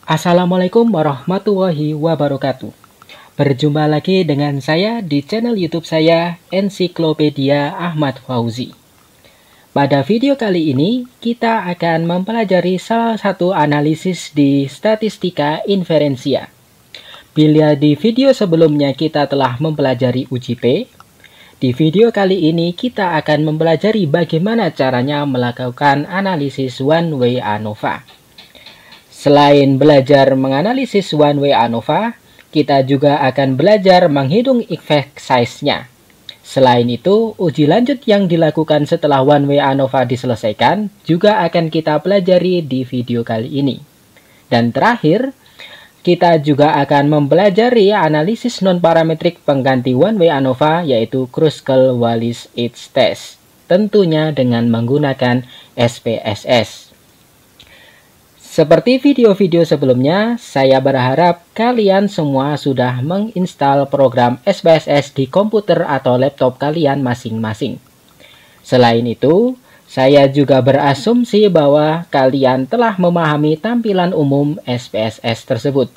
Assalamualaikum warahmatullahi wabarakatuh. Berjumpa lagi dengan saya di channel YouTube saya, Ensiklopedia Ahmad Fauzi. Pada video kali ini, kita akan mempelajari salah satu analisis di statistika inferensia. Bila di video sebelumnya kita telah mempelajari UJP, di video kali ini kita akan mempelajari bagaimana caranya melakukan analisis one-way ANOVA. Selain belajar menganalisis one-way ANOVA, kita juga akan belajar menghitung effect size-nya. Selain itu, uji lanjut yang dilakukan setelah one-way ANOVA diselesaikan juga akan kita pelajari di video kali ini. Dan terakhir, kita juga akan mempelajari analisis non-parametrik pengganti one-way ANOVA yaitu Kruskal-Wallis Age Test, tentunya dengan menggunakan SPSS. Seperti video-video sebelumnya, saya berharap kalian semua sudah menginstal program SPSS di komputer atau laptop kalian masing-masing. Selain itu, saya juga berasumsi bahwa kalian telah memahami tampilan umum SPSS tersebut.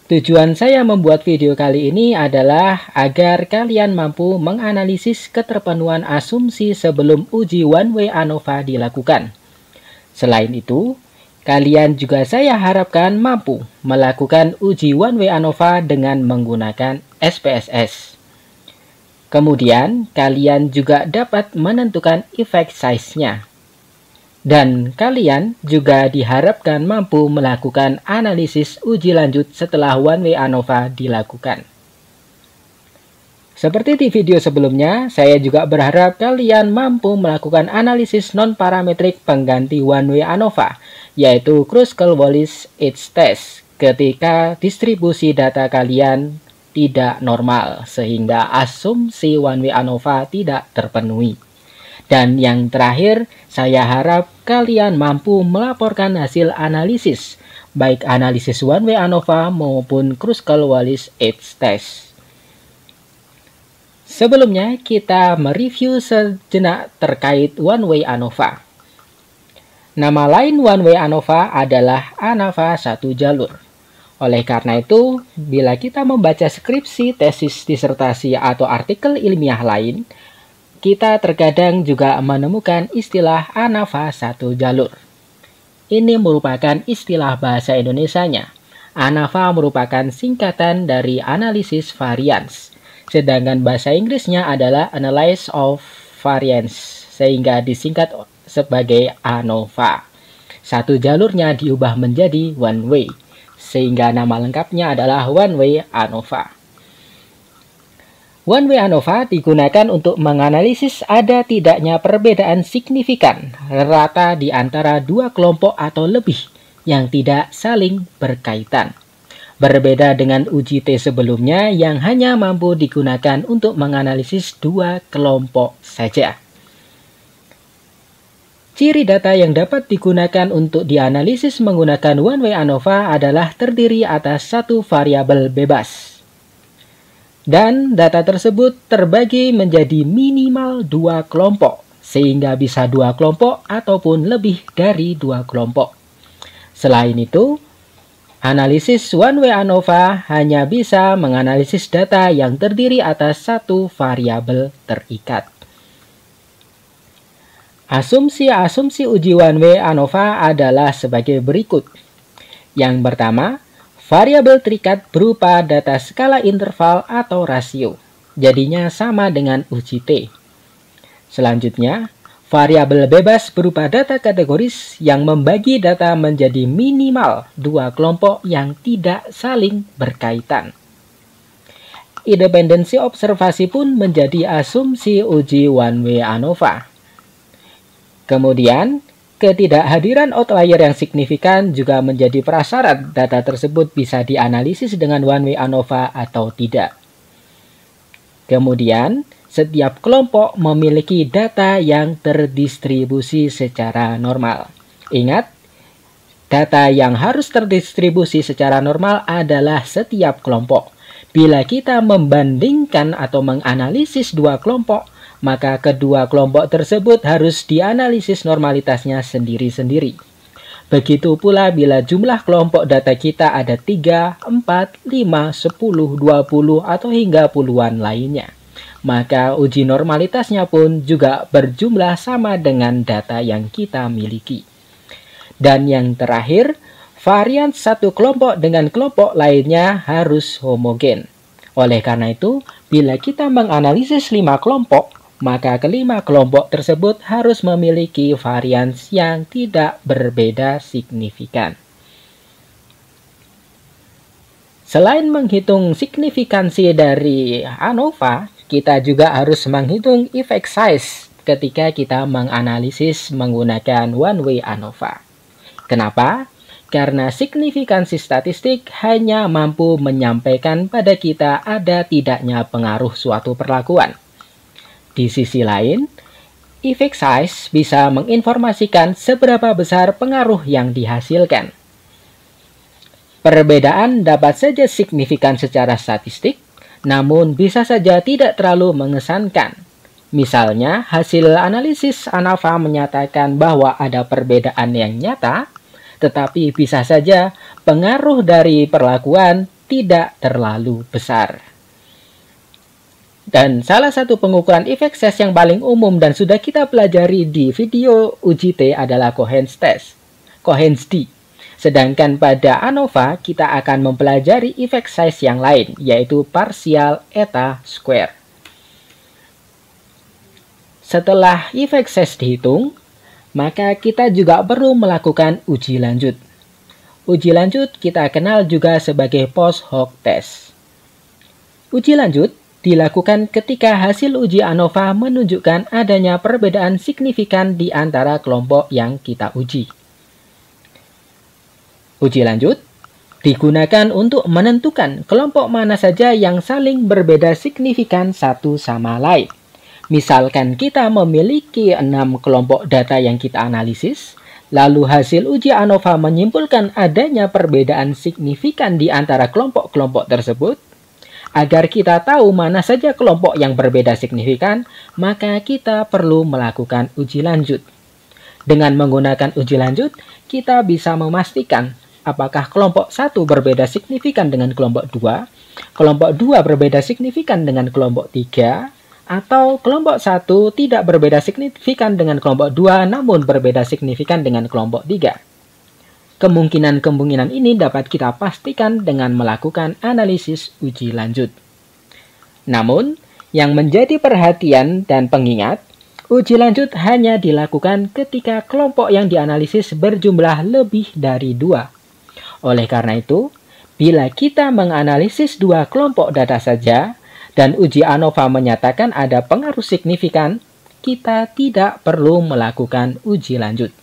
Tujuan saya membuat video kali ini adalah agar kalian mampu menganalisis keterpenuhan asumsi sebelum uji one-way ANOVA dilakukan. Selain itu, kalian juga saya harapkan mampu melakukan uji one-way ANOVA dengan menggunakan SPSS. Kemudian, kalian juga dapat menentukan effect size-nya. Dan kalian juga diharapkan mampu melakukan analisis uji lanjut setelah one-way ANOVA dilakukan. Seperti di video sebelumnya, saya juga berharap kalian mampu melakukan analisis non-parametrik pengganti one-way ANOVA, yaitu Kruskal-Wallis Age Test, ketika distribusi data kalian tidak normal, sehingga asumsi one-way ANOVA tidak terpenuhi. Dan yang terakhir, saya harap kalian mampu melaporkan hasil analisis, baik analisis one-way ANOVA maupun Kruskal-Wallis Age Test. Sebelumnya, kita mereview sejenak terkait one-way ANOVA. Nama lain one-way ANOVA adalah ANOVA satu jalur. Oleh karena itu, bila kita membaca skripsi, tesis, disertasi, atau artikel ilmiah lain, kita terkadang juga menemukan istilah ANOVA satu jalur. Ini merupakan istilah bahasa Indonesianya. ANOVA merupakan singkatan dari analisis variance. Sedangkan bahasa Inggrisnya adalah Analysis of Variance, sehingga disingkat sebagai ANOVA. Satu jalurnya diubah menjadi one way, sehingga nama lengkapnya adalah one-way ANOVA. One-way ANOVA digunakan untuk menganalisis ada tidaknya perbedaan signifikan rata di antara dua kelompok atau lebih yang tidak saling berkaitan. Berbeda dengan uji T sebelumnya yang hanya mampu digunakan untuk menganalisis dua kelompok saja. Ciri data yang dapat digunakan untuk dianalisis menggunakan one-way ANOVA adalah terdiri atas satu variabel bebas. Dan data tersebut terbagi menjadi minimal dua kelompok, sehingga bisa dua kelompok ataupun lebih dari dua kelompok. Selain itu, analisis one-way ANOVA hanya bisa menganalisis data yang terdiri atas satu variabel terikat. Asumsi-asumsi uji one-way ANOVA adalah sebagai berikut. Yang pertama, variabel terikat berupa data skala interval atau rasio. Jadinya sama dengan uji T. Selanjutnya, variabel bebas berupa data kategoris yang membagi data menjadi minimal dua kelompok yang tidak saling berkaitan. Independensi observasi pun menjadi asumsi uji one-way ANOVA. Kemudian, ketidakhadiran outlier yang signifikan juga menjadi prasyarat data tersebut bisa dianalisis dengan one-way ANOVA atau tidak. Kemudian, setiap kelompok memiliki data yang terdistribusi secara normal. Ingat, data yang harus terdistribusi secara normal adalah setiap kelompok. Bila kita membandingkan atau menganalisis dua kelompok, maka kedua kelompok tersebut harus dianalisis normalitasnya sendiri-sendiri. Begitu pula bila jumlah kelompok data kita ada 3, 4, 5, 10, 20, atau hingga puluhan lainnya. Maka uji normalitasnya pun juga berjumlah sama dengan data yang kita miliki. Dan yang terakhir, varian satu kelompok dengan kelompok lainnya harus homogen. Oleh karena itu, bila kita menganalisis 5 kelompok, maka kelima kelompok tersebut harus memiliki varians yang tidak berbeda signifikan. Selain menghitung signifikansi dari ANOVA, kita juga harus menghitung effect size ketika kita menganalisis menggunakan one-way ANOVA. Kenapa? Karena signifikansi statistik hanya mampu menyampaikan pada kita ada tidaknya pengaruh suatu perlakuan. Di sisi lain, effect size bisa menginformasikan seberapa besar pengaruh yang dihasilkan. Perbedaan dapat saja signifikan secara statistik, namun bisa saja tidak terlalu mengesankan. Misalnya, hasil analisis ANOVA menyatakan bahwa ada perbedaan yang nyata, tetapi bisa saja pengaruh dari perlakuan tidak terlalu besar. Dan salah satu pengukuran effect size yang paling umum dan sudah kita pelajari di video uji T adalah Cohen's test, Cohen's d. Sedangkan pada ANOVA kita akan mempelajari effect size yang lain, yaitu partial eta square. Setelah effect size dihitung, maka kita juga perlu melakukan uji lanjut. Uji lanjut kita kenal juga sebagai post hoc test. Uji lanjut dilakukan ketika hasil uji ANOVA menunjukkan adanya perbedaan signifikan di antara kelompok yang kita uji. Uji lanjut digunakan untuk menentukan kelompok mana saja yang saling berbeda signifikan satu sama lain. Misalkan kita memiliki 6 kelompok data yang kita analisis, lalu hasil uji ANOVA menyimpulkan adanya perbedaan signifikan di antara kelompok-kelompok tersebut. Agar kita tahu mana saja kelompok yang berbeda signifikan, maka kita perlu melakukan uji lanjut. Dengan menggunakan uji lanjut, kita bisa memastikan apakah kelompok 1 berbeda signifikan dengan kelompok 2, kelompok 2 berbeda signifikan dengan kelompok 3, atau kelompok 1 tidak berbeda signifikan dengan kelompok 2 namun berbeda signifikan dengan kelompok 3. Kemungkinan-kemungkinan ini dapat kita pastikan dengan melakukan analisis uji lanjut. Namun, yang menjadi perhatian dan pengingat, uji lanjut hanya dilakukan ketika kelompok yang dianalisis berjumlah lebih dari 2. Oleh karena itu, bila kita menganalisis 2 kelompok data saja, dan uji ANOVA menyatakan ada pengaruh signifikan, kita tidak perlu melakukan uji lanjut.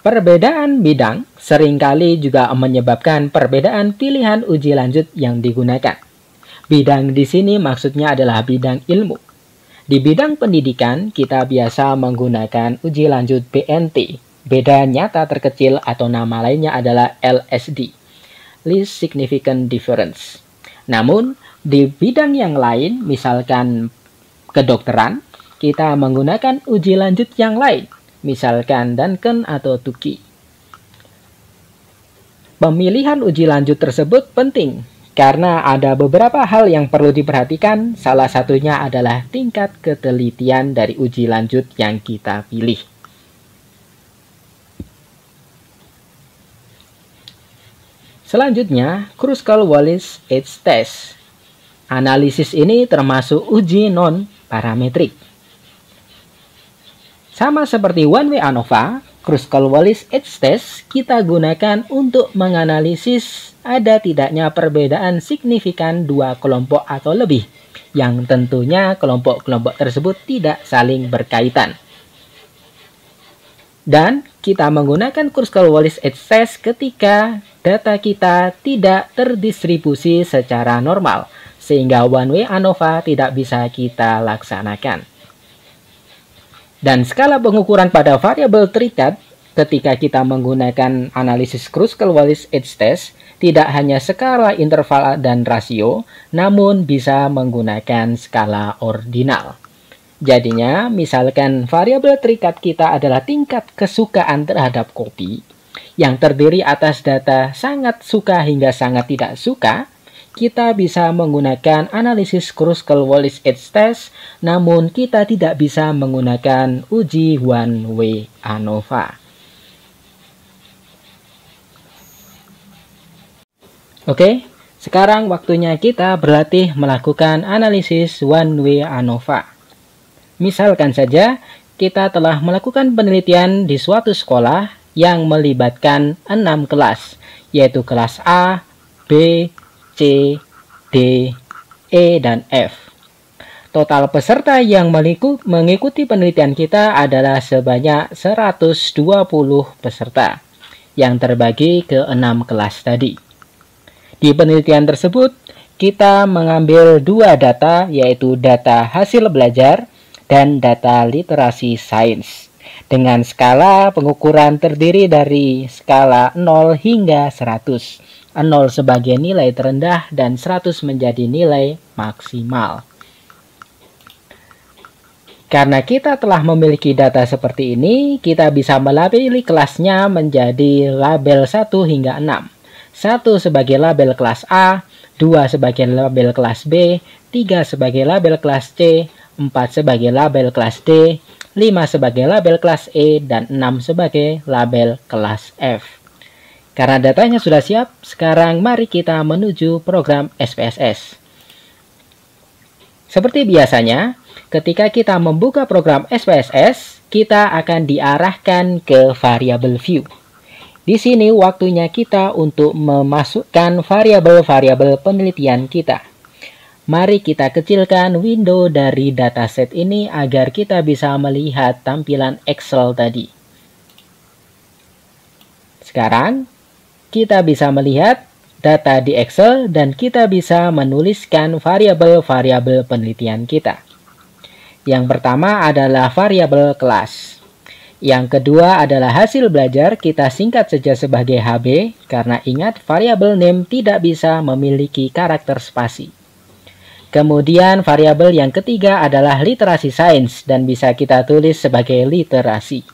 Perbedaan bidang seringkali juga menyebabkan perbedaan pilihan uji lanjut yang digunakan. Bidang di sini maksudnya adalah bidang ilmu. Di bidang pendidikan, kita biasa menggunakan uji lanjut BNT. Beda nyata terkecil atau nama lainnya adalah LSD, Least Significant Difference. Namun, di bidang yang lain, misalkan kedokteran, kita menggunakan uji lanjut yang lain, misalkan Duncan atau Tukey. Pemilihan uji lanjut tersebut penting karena ada beberapa hal yang perlu diperhatikan, salah satunya adalah tingkat ketelitian dari uji lanjut yang kita pilih. Selanjutnya, Kruskal-Wallis Age Test. Analisis ini termasuk uji non-parametrik. Sama seperti one-way ANOVA, Kruskal-Wallis Age Test kita gunakan untuk menganalisis ada tidaknya perbedaan signifikan 2 kelompok atau lebih, yang tentunya kelompok-kelompok tersebut tidak saling berkaitan. Dan kita menggunakan Kruskal-Wallis Age Test ketika data kita tidak terdistribusi secara normal, sehingga one-way ANOVA tidak bisa kita laksanakan. Dan skala pengukuran pada variabel terikat ketika kita menggunakan analisis Kruskal-Wallis Age Test tidak hanya skala interval dan rasio, namun bisa menggunakan skala ordinal. Jadinya, misalkan variabel terikat kita adalah tingkat kesukaan terhadap kopi, yang terdiri atas data sangat suka hingga sangat tidak suka, kita bisa menggunakan analisis Kruskal-Wallis Edge Test, namun kita tidak bisa menggunakan uji one-way ANOVA. Oke, sekarang waktunya kita berlatih melakukan analisis one-way ANOVA. Misalkan saja, kita telah melakukan penelitian di suatu sekolah yang melibatkan 6 kelas, yaitu kelas A, B, C, D, E, dan F. Total peserta yang mengikuti penelitian kita adalah sebanyak 120 peserta, yang terbagi ke 6 kelas tadi. Di penelitian tersebut, kita mengambil 2 data, yaitu data hasil belajar dan data literasi sains, dengan skala pengukuran terdiri dari skala 0 hingga 100. 0 sebagai nilai terendah dan 100 menjadi nilai maksimal. Karena kita telah memiliki data seperti ini, kita bisa melabeli kelasnya menjadi label 1 hingga 6. 1 sebagai label kelas A, 2 sebagai label kelas B, 3 sebagai label kelas C, 4 sebagai label kelas D, 5 sebagai label kelas E, dan 6 sebagai label kelas F. Karena datanya sudah siap, sekarang mari kita menuju program SPSS. Seperti biasanya, ketika kita membuka program SPSS, kita akan diarahkan ke variabel view. Di sini waktunya kita untuk memasukkan variabel-variabel penelitian kita. Mari kita kecilkan window dari dataset ini agar kita bisa melihat tampilan Excel tadi. Sekarang, kita bisa melihat data di Excel dan kita bisa menuliskan variabel-variabel penelitian kita. Yang pertama adalah variabel kelas. Yang kedua adalah hasil belajar, kita singkat saja sebagai HB, karena ingat variabel name tidak bisa memiliki karakter spasi. Kemudian variabel yang ketiga adalah literasi sains dan bisa kita tulis sebagai literasi.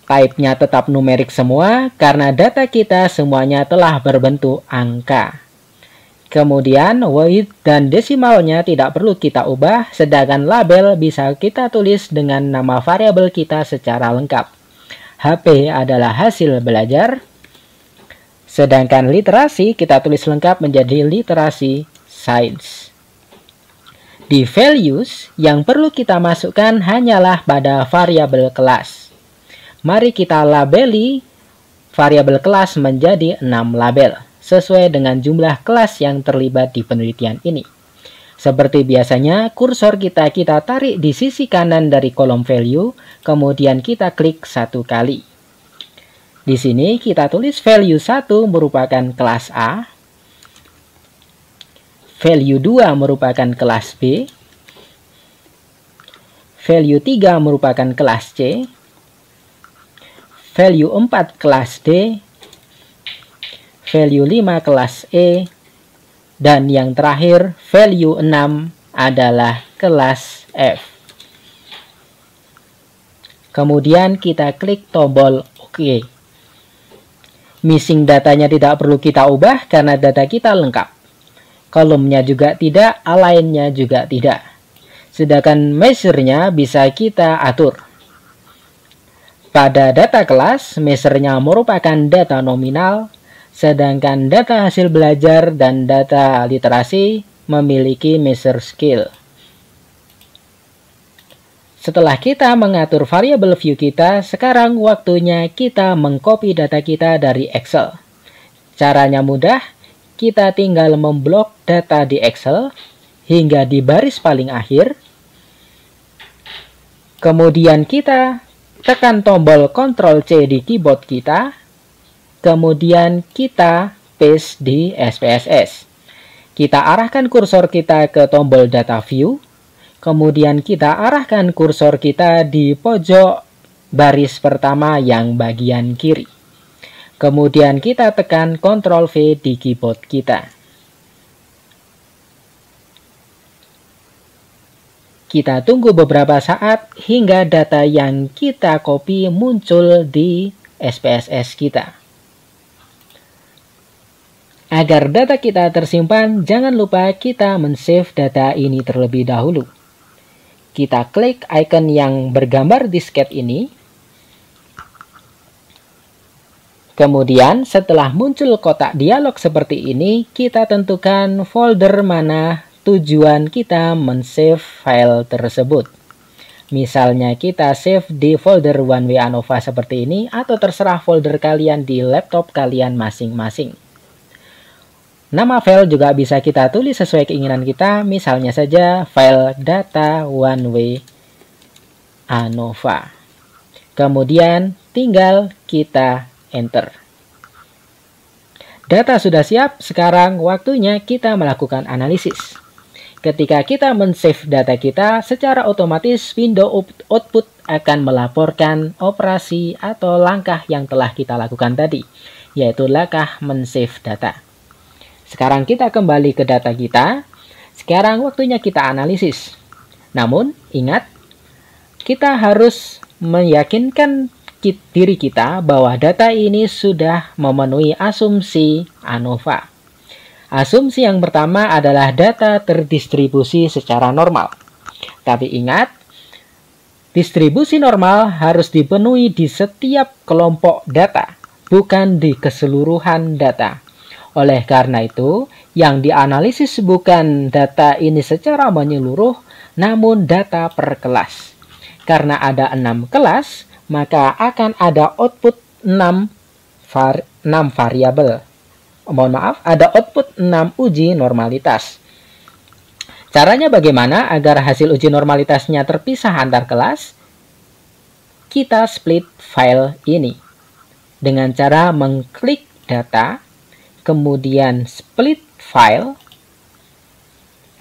Type-nya tetap numerik semua karena data kita semuanya telah berbentuk angka. Kemudian weight dan desimalnya tidak perlu kita ubah, sedangkan label bisa kita tulis dengan nama variabel kita secara lengkap. HP adalah hasil belajar, sedangkan literasi kita tulis lengkap menjadi literasi sains. Di values, yang perlu kita masukkan hanyalah pada variabel kelas. Mari kita labeli variabel kelas menjadi 6 label, sesuai dengan jumlah kelas yang terlibat di penelitian ini. Seperti biasanya, kursor kita tarik di sisi kanan dari kolom value, kemudian kita klik 1 kali. Di sini kita tulis value 1 merupakan kelas A, value 2 merupakan kelas B, value 3 merupakan kelas C, value 4 kelas D, value 5 kelas E, dan yang terakhir value 6 adalah kelas F. Kemudian kita klik tombol OK. Missing datanya tidak perlu kita ubah karena data kita lengkap. Kolomnya juga tidak, align-nya juga tidak. Sedangkan measure-nya bisa kita atur. Pada data kelas, measure-nya merupakan data nominal, sedangkan data hasil belajar dan data literasi memiliki measure scale. Setelah kita mengatur variabel view kita, sekarang waktunya kita mengcopy data kita dari Excel. Caranya mudah, kita tinggal memblok data di Excel hingga di baris paling akhir. Kemudian kita tekan tombol Ctrl C di keyboard kita, kemudian kita paste di SPSS. Kita arahkan kursor kita ke tombol data view, kemudian kita arahkan kursor kita di pojok baris pertama yang bagian kiri. Kemudian kita tekan Ctrl V di keyboard kita. Kita tunggu beberapa saat hingga data yang kita copy muncul di SPSS kita. Agar data kita tersimpan, jangan lupa kita men-save data ini terlebih dahulu. Kita klik icon yang bergambar disket ini. Kemudian setelah muncul kotak dialog seperti ini, kita tentukan folder mana tujuan kita men-save file tersebut. Misalnya kita save di folder One Way ANOVA seperti ini, atau terserah folder kalian di laptop kalian masing-masing. Nama file juga bisa kita tulis sesuai keinginan kita, misalnya saja file data One Way ANOVA. Kemudian tinggal kita enter. Data sudah siap, sekarang waktunya kita melakukan analisis. Ketika kita men-save data kita, secara otomatis window output akan melaporkan operasi atau langkah yang telah kita lakukan tadi, yaitu langkah men-save data. Sekarang kita kembali ke data kita. Sekarang waktunya kita analisis. Namun, ingat, kita harus meyakinkan diri kita bahwa data ini sudah memenuhi asumsi ANOVA. Asumsi yang pertama adalah data terdistribusi secara normal. Tapi ingat, distribusi normal harus dipenuhi di setiap kelompok data, bukan di keseluruhan data. Oleh karena itu, yang dianalisis bukan data ini secara menyeluruh, namun data per kelas. Karena ada 6 kelas, maka akan ada output 6 variabel. Mohon maaf, ada output 6 uji normalitas. Caranya bagaimana agar hasil uji normalitasnya terpisah antar kelas? Kita split file ini dengan cara mengklik data, kemudian split file,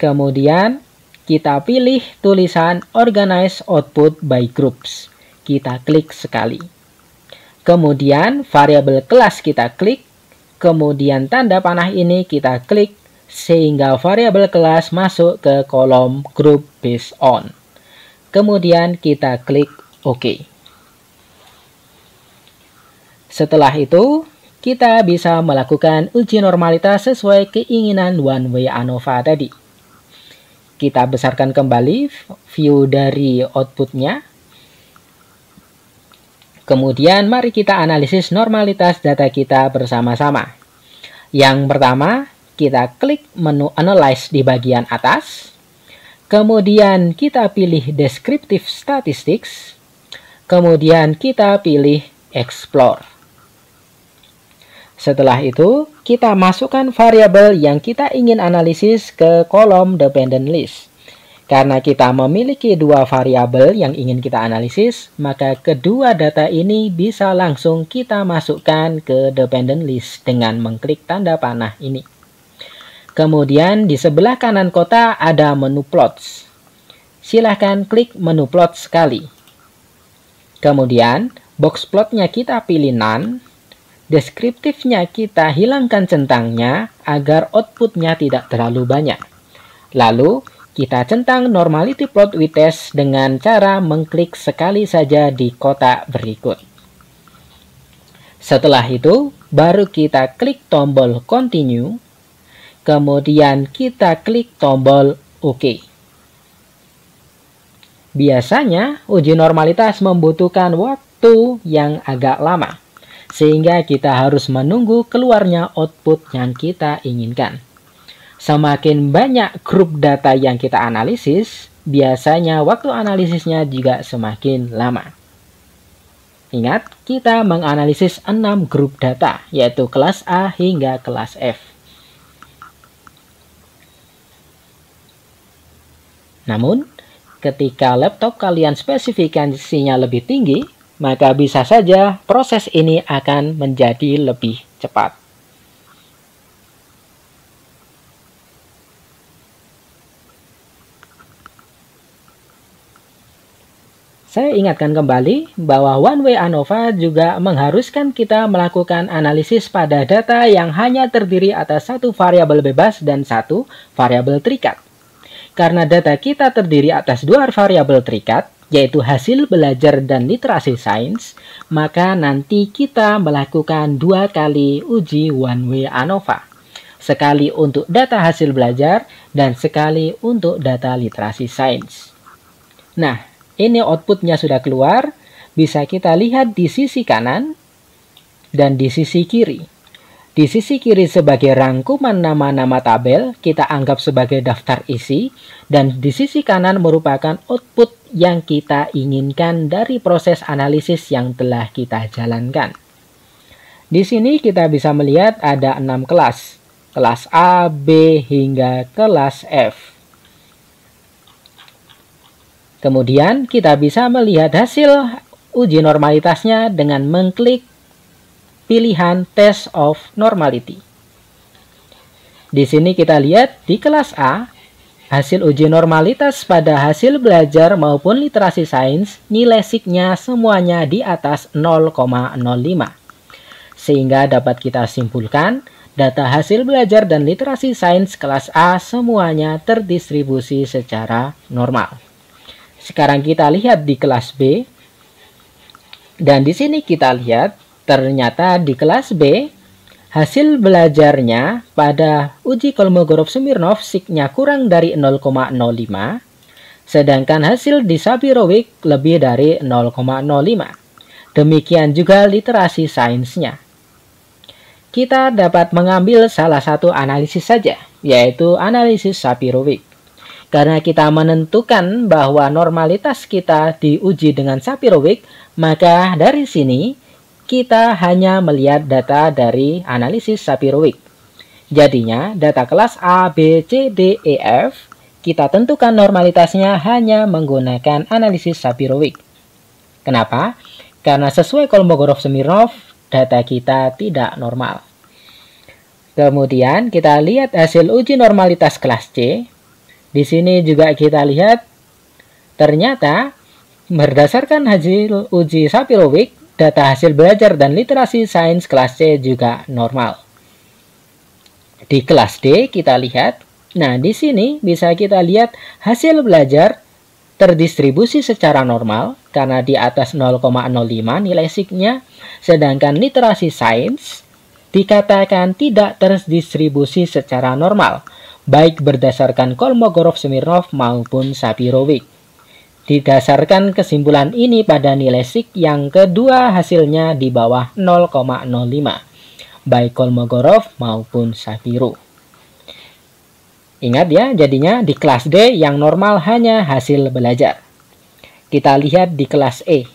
kemudian kita pilih tulisan organize output by groups. Kita klik sekali. Kemudian variabel kelas kita klik, kemudian tanda panah ini kita klik sehingga variabel kelas masuk ke kolom group based on. Kemudian kita klik OK. Setelah itu, kita bisa melakukan uji normalitas sesuai keinginan One Way ANOVA tadi. Kita besarkan kembali view dari outputnya. Kemudian mari kita analisis normalitas data kita bersama-sama. Yang pertama, kita klik menu Analyze di bagian atas. Kemudian kita pilih Descriptive Statistics. Kemudian kita pilih Explore. Setelah itu, kita masukkan variabel yang kita ingin analisis ke kolom Dependent List. Karena kita memiliki 2 variabel yang ingin kita analisis, maka kedua data ini bisa langsung kita masukkan ke Dependent List dengan mengklik tanda panah ini. Kemudian di sebelah kanan kotak ada menu Plots. Silahkan klik menu Plot sekali. Kemudian box plotnya kita pilih None. Deskriptifnya kita hilangkan centangnya agar outputnya tidak terlalu banyak. Lalu kita centang normality plot with test dengan cara mengklik sekali saja di kotak berikut. Setelah itu, baru kita klik tombol continue, kemudian kita klik tombol OK. Biasanya, uji normalitas membutuhkan waktu yang agak lama, sehingga kita harus menunggu keluarnya output yang kita inginkan. Semakin banyak grup data yang kita analisis, biasanya waktu analisisnya juga semakin lama. Ingat, kita menganalisis 6 grup data, yaitu kelas A hingga kelas F. Namun, ketika laptop kalian spesifikasinya lebih tinggi, maka bisa saja proses ini akan menjadi lebih cepat. Saya ingatkan kembali bahwa One Way ANOVA juga mengharuskan kita melakukan analisis pada data yang hanya terdiri atas 1 variabel bebas dan 1 variabel terikat. Karena data kita terdiri atas dua variabel terikat, yaitu hasil belajar dan literasi sains, maka nanti kita melakukan 2 kali uji one way ANOVA. Sekali untuk data hasil belajar dan sekali untuk data literasi sains. Nah, ini outputnya sudah keluar, bisa kita lihat di sisi kanan dan di sisi kiri. Di sisi kiri sebagai rangkuman nama-nama tabel, kita anggap sebagai daftar isi, dan di sisi kanan merupakan output yang kita inginkan dari proses analisis yang telah kita jalankan. Di sini kita bisa melihat ada 6 kelas. Kelas A, B, hingga kelas F. Kemudian kita bisa melihat hasil uji normalitasnya dengan mengklik pilihan Test of Normality. Di sini kita lihat di kelas A, hasil uji normalitas pada hasil belajar maupun literasi sains, nilai SIG-nya semuanya di atas 0,05. Sehingga dapat kita simpulkan, data hasil belajar dan literasi sains kelas A semuanya terdistribusi secara normal. Sekarang kita lihat di kelas B. Dan di sini kita lihat ternyata di kelas B hasil belajarnya pada uji Kolmogorov-Smirnov SIG-nya kurang dari 0,05, sedangkan hasil di Sapir-Whorf lebih dari 0,05. Demikian juga literasi sainsnya. Kita dapat mengambil salah satu analisis saja, yaitu analisis Sapir-Whorf. Karena kita menentukan bahwa normalitas kita diuji dengan Sapir-Whorf, maka dari sini kita hanya melihat data dari analisis Sapir-Whorf. Jadinya, data kelas A, B, C, D, E, F, kita tentukan normalitasnya hanya menggunakan analisis Sapir-Whorf. Kenapa? Karena sesuai Kolmogorov-Smirnov, data kita tidak normal. Kemudian kita lihat hasil uji normalitas kelas C. Di sini juga kita lihat ternyata berdasarkan hasil uji Sapir-Whorf, data hasil belajar dan literasi sains kelas C juga normal. Di kelas D kita lihat, nah di sini bisa kita lihat hasil belajar terdistribusi secara normal karena di atas 0,05 nilai SIG-nya, sedangkan literasi sains dikatakan tidak terdistribusi secara normal, baik berdasarkan Kolmogorov-Smirnov maupun Sapir-Whorf. Didasarkan kesimpulan ini pada nilai SIG yang kedua hasilnya di bawah 0,05, baik Kolmogorov maupun Sapir-Whorf. Ingat ya, jadinya di kelas D yang normal hanya hasil belajar. Kita lihat di kelas E.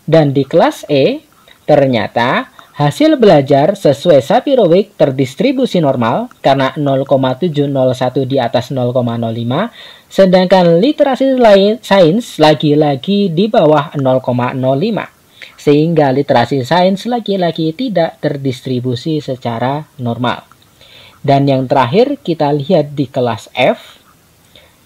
Dan di kelas E, ternyata hasil belajar sesuai Sapir-Whorf terdistribusi normal karena 0,701 di atas 0,05, sedangkan literasi sains lagi-lagi di bawah 0,05. Sehingga literasi sains lagi-lagi tidak terdistribusi secara normal. Dan yang terakhir kita lihat di kelas F.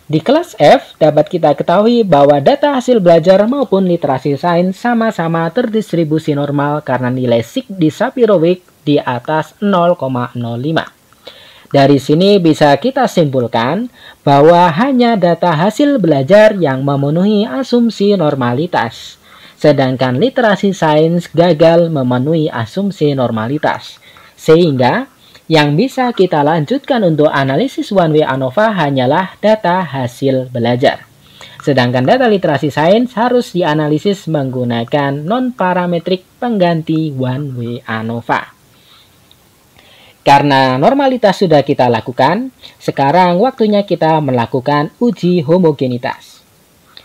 Di kelas F dapat kita ketahui bahwa data hasil belajar maupun literasi sains sama-sama terdistribusi normal karena nilai SIG di Sapir-Whorf di atas 0,05. Dari sini bisa kita simpulkan bahwa hanya data hasil belajar yang memenuhi asumsi normalitas, sedangkan literasi sains gagal memenuhi asumsi normalitas. Sehingga yang bisa kita lanjutkan untuk analisis one way ANOVA hanyalah data hasil belajar. Sedangkan data literasi sains harus dianalisis menggunakan non-parametrik pengganti one way ANOVA. Karena normalitas sudah kita lakukan, sekarang waktunya kita melakukan uji homogenitas.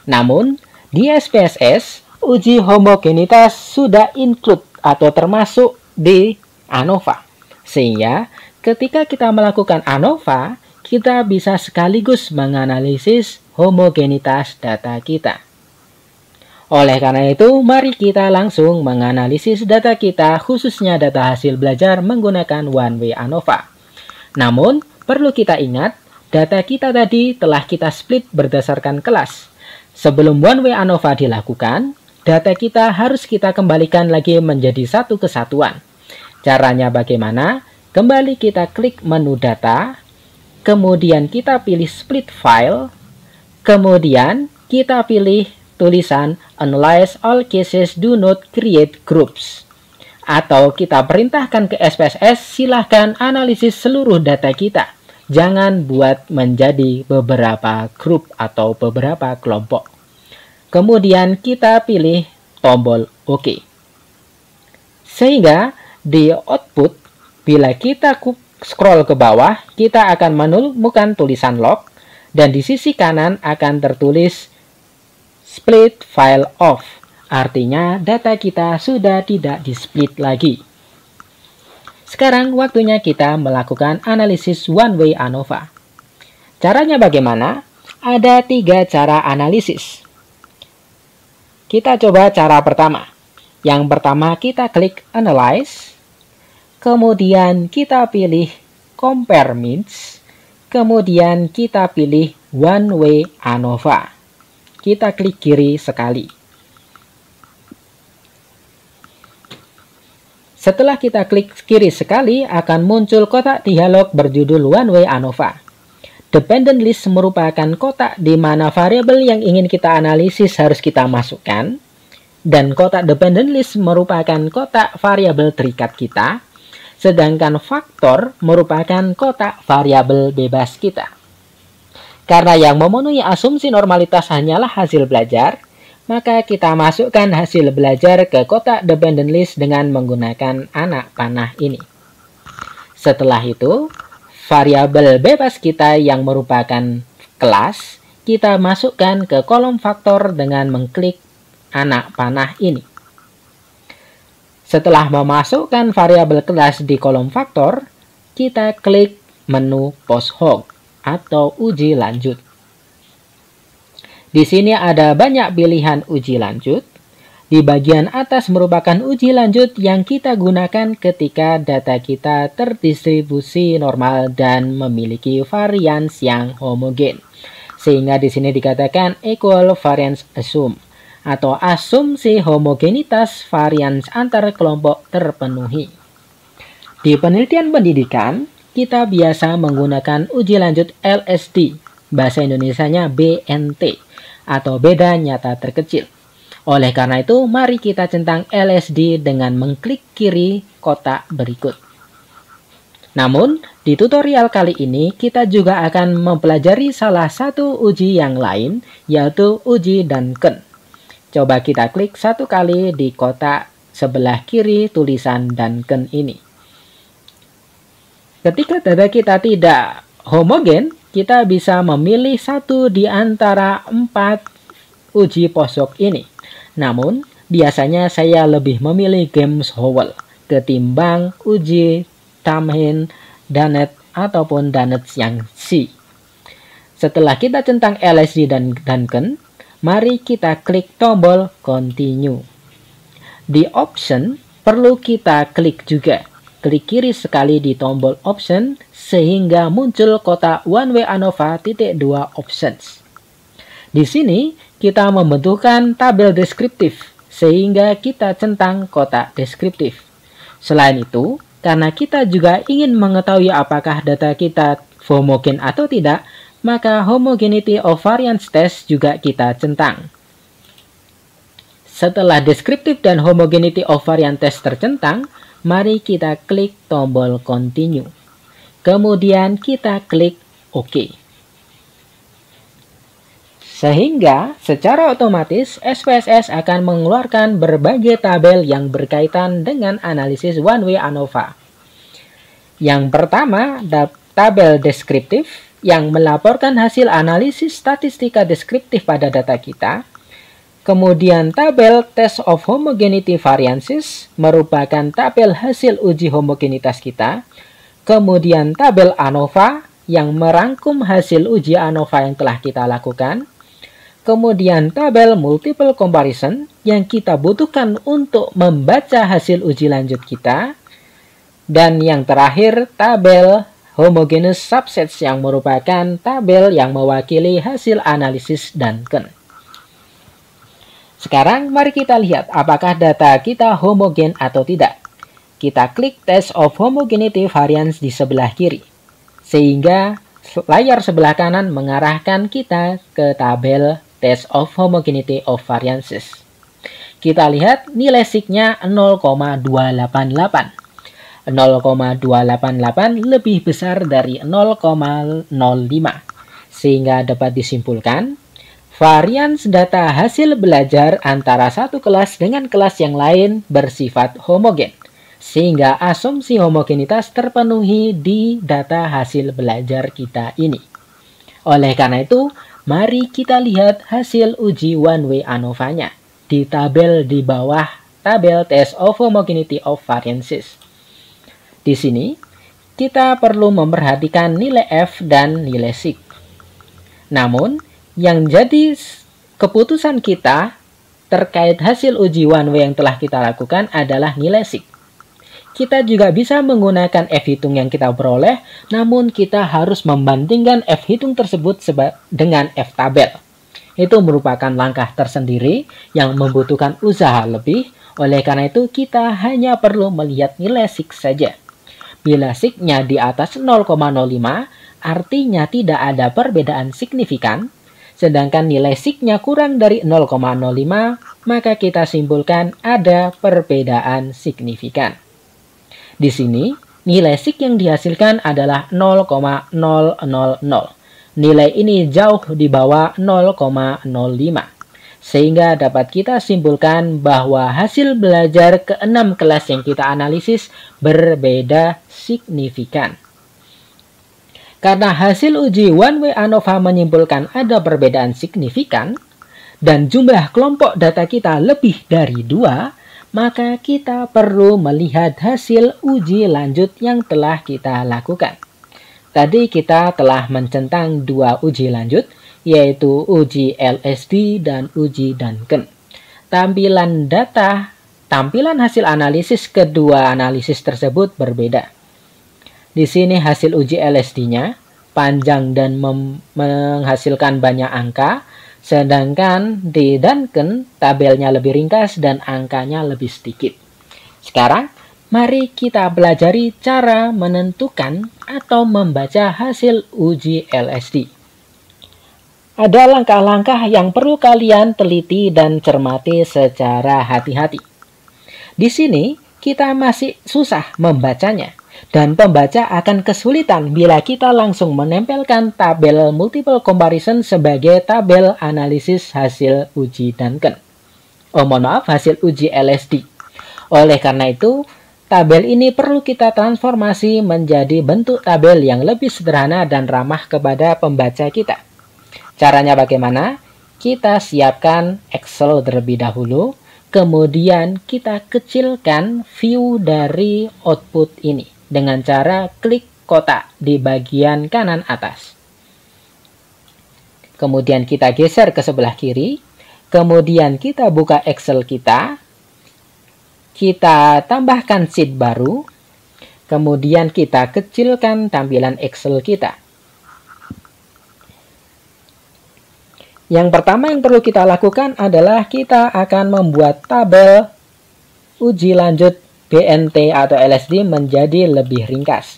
Namun, di SPSS, uji homogenitas sudah include atau termasuk di ANOVA. Sehingga ketika kita melakukan ANOVA, kita bisa sekaligus menganalisis homogenitas data kita. Oleh karena itu, mari kita langsung menganalisis data kita, khususnya data hasil belajar menggunakan one way ANOVA. Namun, perlu kita ingat, data kita tadi telah kita split berdasarkan kelas. Sebelum one way ANOVA dilakukan, data kita harus kita kembalikan lagi menjadi satu kesatuan. Caranya bagaimana? Kembali kita klik menu data, kemudian kita pilih split file, kemudian kita pilih tulisan analyze all cases, do not create groups. Atau kita perintahkan ke SPSS, silahkan analisis seluruh data kita. Jangan buat menjadi beberapa grup atau beberapa kelompok. Kemudian kita pilih tombol OK. Sehingga di output, bila kita scroll ke bawah, kita akan menemukan tulisan log, dan di sisi kanan akan tertulis split file off. Artinya data kita sudah tidak di-split lagi. Sekarang waktunya kita melakukan analisis one-way ANOVA. Caranya bagaimana? Ada 3 cara analisis. Kita coba cara pertama. Yang pertama kita klik Analyze, kemudian kita pilih Compare Means, kemudian kita pilih One-way ANOVA. Kita klik kiri sekali. Setelah kita klik kiri sekali, akan muncul kotak dialog berjudul One-way ANOVA. Dependent list merupakan kotak di mana variabel yang ingin kita analisis harus kita masukkan, dan kotak dependent list merupakan kotak variabel terikat kita, sedangkan faktor merupakan kotak variabel bebas kita. Karena yang memenuhi asumsi normalitas hanyalah hasil belajar, maka kita masukkan hasil belajar ke kotak dependent list dengan menggunakan anak panah ini. Setelah itu, variabel bebas kita yang merupakan kelas, kita masukkan ke kolom faktor dengan mengklik anak panah ini. Setelah memasukkan variabel kelas di kolom faktor, kita klik menu post hoc atau uji lanjut. Di sini ada banyak pilihan uji lanjut. Di bagian atas merupakan uji lanjut yang kita gunakan ketika data kita terdistribusi normal dan memiliki varians yang homogen. Sehingga di sini dikatakan equal variance assume atau asumsi homogenitas varians antar kelompok terpenuhi. Di penelitian pendidikan, kita biasa menggunakan uji lanjut LSD, bahasa Indonesianya BNT, atau beda nyata terkecil. Oleh karena itu, mari kita centang LSD dengan mengklik kiri kotak berikut. Namun, di tutorial kali ini kita juga akan mempelajari salah satu uji yang lain, yaitu uji Duncan. Coba kita klik satu kali di kotak sebelah kiri tulisan Duncan ini. Ketika data kita tidak homogen, kita bisa memilih satu di antara 4 uji posok ini. Namun, biasanya saya lebih memilih Games-Howell ketimbang uji Tamhin, Dunnett, ataupun Dunnett yang C. Setelah kita centang LSD dan Duncan, mari kita klik tombol Continue. Di Option, perlu kita klik juga. Klik kiri sekali di tombol Option sehingga muncul kotak One-way ANOVA ×2 options. Di sini kita membentukkan tabel deskriptif sehingga kita centang kotak deskriptif. Selain itu, karena kita juga ingin mengetahui apakah data kita homogen atau tidak, maka homogeneity of variance test juga kita centang. Setelah deskriptif dan homogeneity of variance test tercentang, mari kita klik tombol Continue. Kemudian kita klik OK. Sehingga secara otomatis SPSS akan mengeluarkan berbagai tabel yang berkaitan dengan analisis one-way ANOVA. Yang pertama, tabel deskriptif yang melaporkan hasil analisis statistika deskriptif pada data kita. Kemudian tabel Test of Homogeneity Variances merupakan tabel hasil uji homogenitas kita. Kemudian tabel ANOVA yang merangkum hasil uji ANOVA yang telah kita lakukan. Kemudian tabel Multiple Comparison yang kita butuhkan untuk membaca hasil uji lanjut kita. Dan yang terakhir tabel Homogeneous Subsets yang merupakan tabel yang mewakili hasil analisis Duncan. Sekarang mari kita lihat apakah data kita homogen atau tidak. Kita klik Test of Homogeneity Variance di sebelah kiri. Sehingga layar sebelah kanan mengarahkan kita ke tabel Test of Homogeneity of Variances. Kita lihat nilai signya 0,288. 0,288 lebih besar dari 0,05, sehingga dapat disimpulkan varians data hasil belajar antara satu kelas dengan kelas yang lain bersifat homogen, sehingga asumsi homogenitas terpenuhi di data hasil belajar kita ini. Oleh karena itu, mari kita lihat hasil uji one-way ANOVA-nya di tabel di bawah tabel Test of Homogeneity of Variances. Di sini, kita perlu memperhatikan nilai F dan nilai sig. Namun, yang jadi keputusan kita terkait hasil uji one-way yang telah kita lakukan adalah nilai sig. Kita juga bisa menggunakan F hitung yang kita peroleh, namun kita harus membandingkan F hitung tersebut dengan F tabel. Itu merupakan langkah tersendiri yang membutuhkan usaha lebih, oleh karena itu kita hanya perlu melihat nilai sig saja. Bila signya di atas 0,05, artinya tidak ada perbedaan signifikan, sedangkan nilai signya kurang dari 0,05, maka kita simpulkan ada perbedaan signifikan. Di sini, nilai sig yang dihasilkan adalah 0,000. Nilai ini jauh di bawah 0,05. Sehingga dapat kita simpulkan bahwa hasil belajar ke-6 kelas yang kita analisis berbeda signifikan. Karena hasil uji one-way ANOVA menyimpulkan ada perbedaan signifikan, dan jumlah kelompok data kita lebih dari 2, maka kita perlu melihat hasil uji lanjut yang telah kita lakukan. Tadi kita telah mencentang 2 uji lanjut, yaitu uji LSD dan uji Duncan. Tampilan hasil analisis kedua analisis tersebut berbeda. Di sini hasil uji LSD-nya panjang dan menghasilkan banyak angka, sedangkan di Duncan tabelnya lebih ringkas dan angkanya lebih sedikit. Sekarang, mari kita pelajari cara menentukan atau membaca hasil uji LSD. Ada langkah-langkah yang perlu kalian teliti dan cermati secara hati-hati. Di sini, kita masih susah membacanya, dan pembaca akan kesulitan bila kita langsung menempelkan tabel multiple comparison sebagai tabel analisis hasil uji Duncan. Hasil uji LSD. Oleh karena itu, tabel ini perlu kita transformasi menjadi bentuk tabel yang lebih sederhana dan ramah kepada pembaca kita. Caranya bagaimana? Kita siapkan Excel terlebih dahulu, kemudian kita kecilkan view dari output ini dengan cara klik kotak di bagian kanan atas. Kemudian kita geser ke sebelah kiri, kemudian kita buka Excel kita tambahkan sheet baru, kemudian kita kecilkan tampilan Excel kita. Yang pertama yang perlu kita lakukan adalah kita akan membuat tabel uji lanjut BNT atau LSD menjadi lebih ringkas.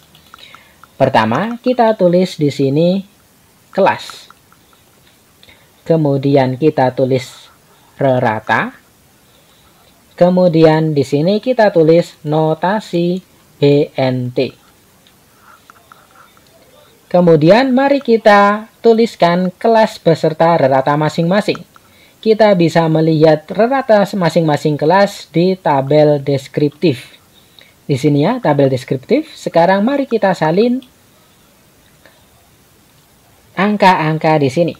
Pertama, kita tulis di sini kelas. Kemudian kita tulis rata. Kemudian di sini kita tulis notasi BNT. Kemudian mari kita tuliskan kelas beserta rata masing-masing. Kita bisa melihat rata masing-masing kelas di tabel deskriptif. Di sini ya, tabel deskriptif. Sekarang mari kita salin angka-angka di sini.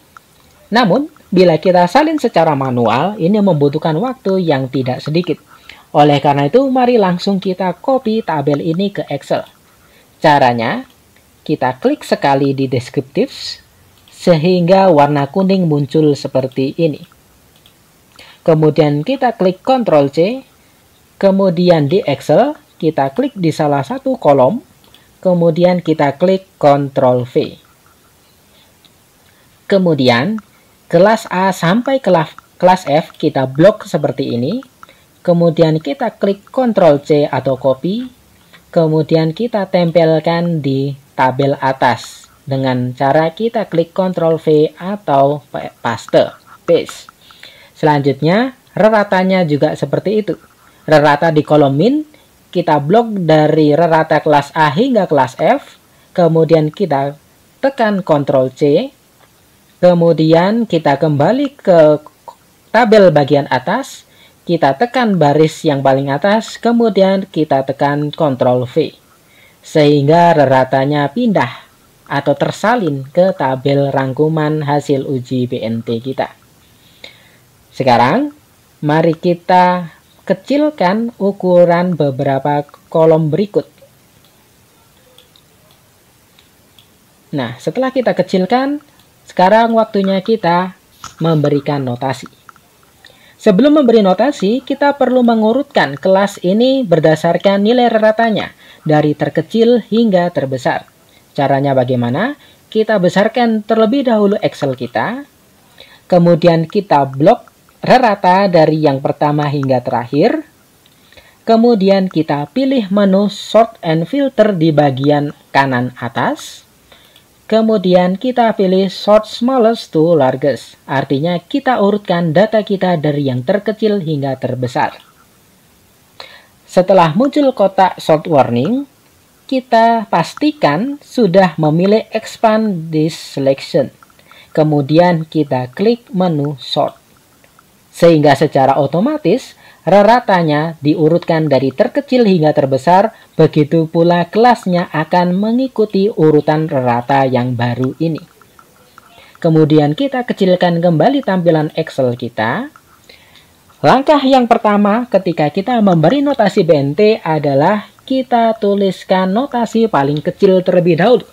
Namun, bila kita salin secara manual, ini membutuhkan waktu yang tidak sedikit. Oleh karena itu, mari langsung kita copy tabel ini ke Excel. Caranya, kita klik sekali di deskriptif, sehingga warna kuning muncul seperti ini. Kemudian kita klik Ctrl C, kemudian di Excel, kita klik di salah satu kolom, kemudian kita klik Ctrl V. Kemudian, kelas A sampai kelas F kita blok seperti ini, kemudian kita klik Ctrl C atau copy, kemudian kita tempelkan di tabel atas dengan cara kita klik Ctrl V atau paste. Selanjutnya, reratanya juga seperti itu. Rerata di kolom min, kita blok dari rerata kelas A hingga kelas F, kemudian kita tekan Ctrl C, kemudian kita kembali ke tabel bagian atas, kita tekan baris yang paling atas, kemudian kita tekan Ctrl V, sehingga reratanya pindah atau tersalin ke tabel rangkuman hasil uji BNT kita. Sekarang, mari kita kecilkan ukuran beberapa kolom berikut. Nah, setelah kita kecilkan, sekarang waktunya kita memberikan notasi. Sebelum memberi notasi, kita perlu mengurutkan kelas ini berdasarkan nilai reratanya, dari terkecil hingga terbesar. Caranya bagaimana? Kita besarkan terlebih dahulu Excel kita, kemudian kita blok rerata dari yang pertama hingga terakhir, kemudian kita pilih menu Sort and Filter di bagian kanan atas, kemudian kita pilih Sort Smallest to Largest, artinya kita urutkan data kita dari yang terkecil hingga terbesar. Setelah muncul kotak Sort Warning, kita pastikan sudah memilih Expand this selection. Kemudian kita klik menu Sort. Sehingga secara otomatis reratanya diurutkan dari terkecil hingga terbesar, begitu pula kelasnya akan mengikuti urutan rerata yang baru ini. Kemudian kita kecilkan kembali tampilan Excel kita. Langkah yang pertama ketika kita memberi notasi BNT adalah kita tuliskan notasi paling kecil terlebih dahulu.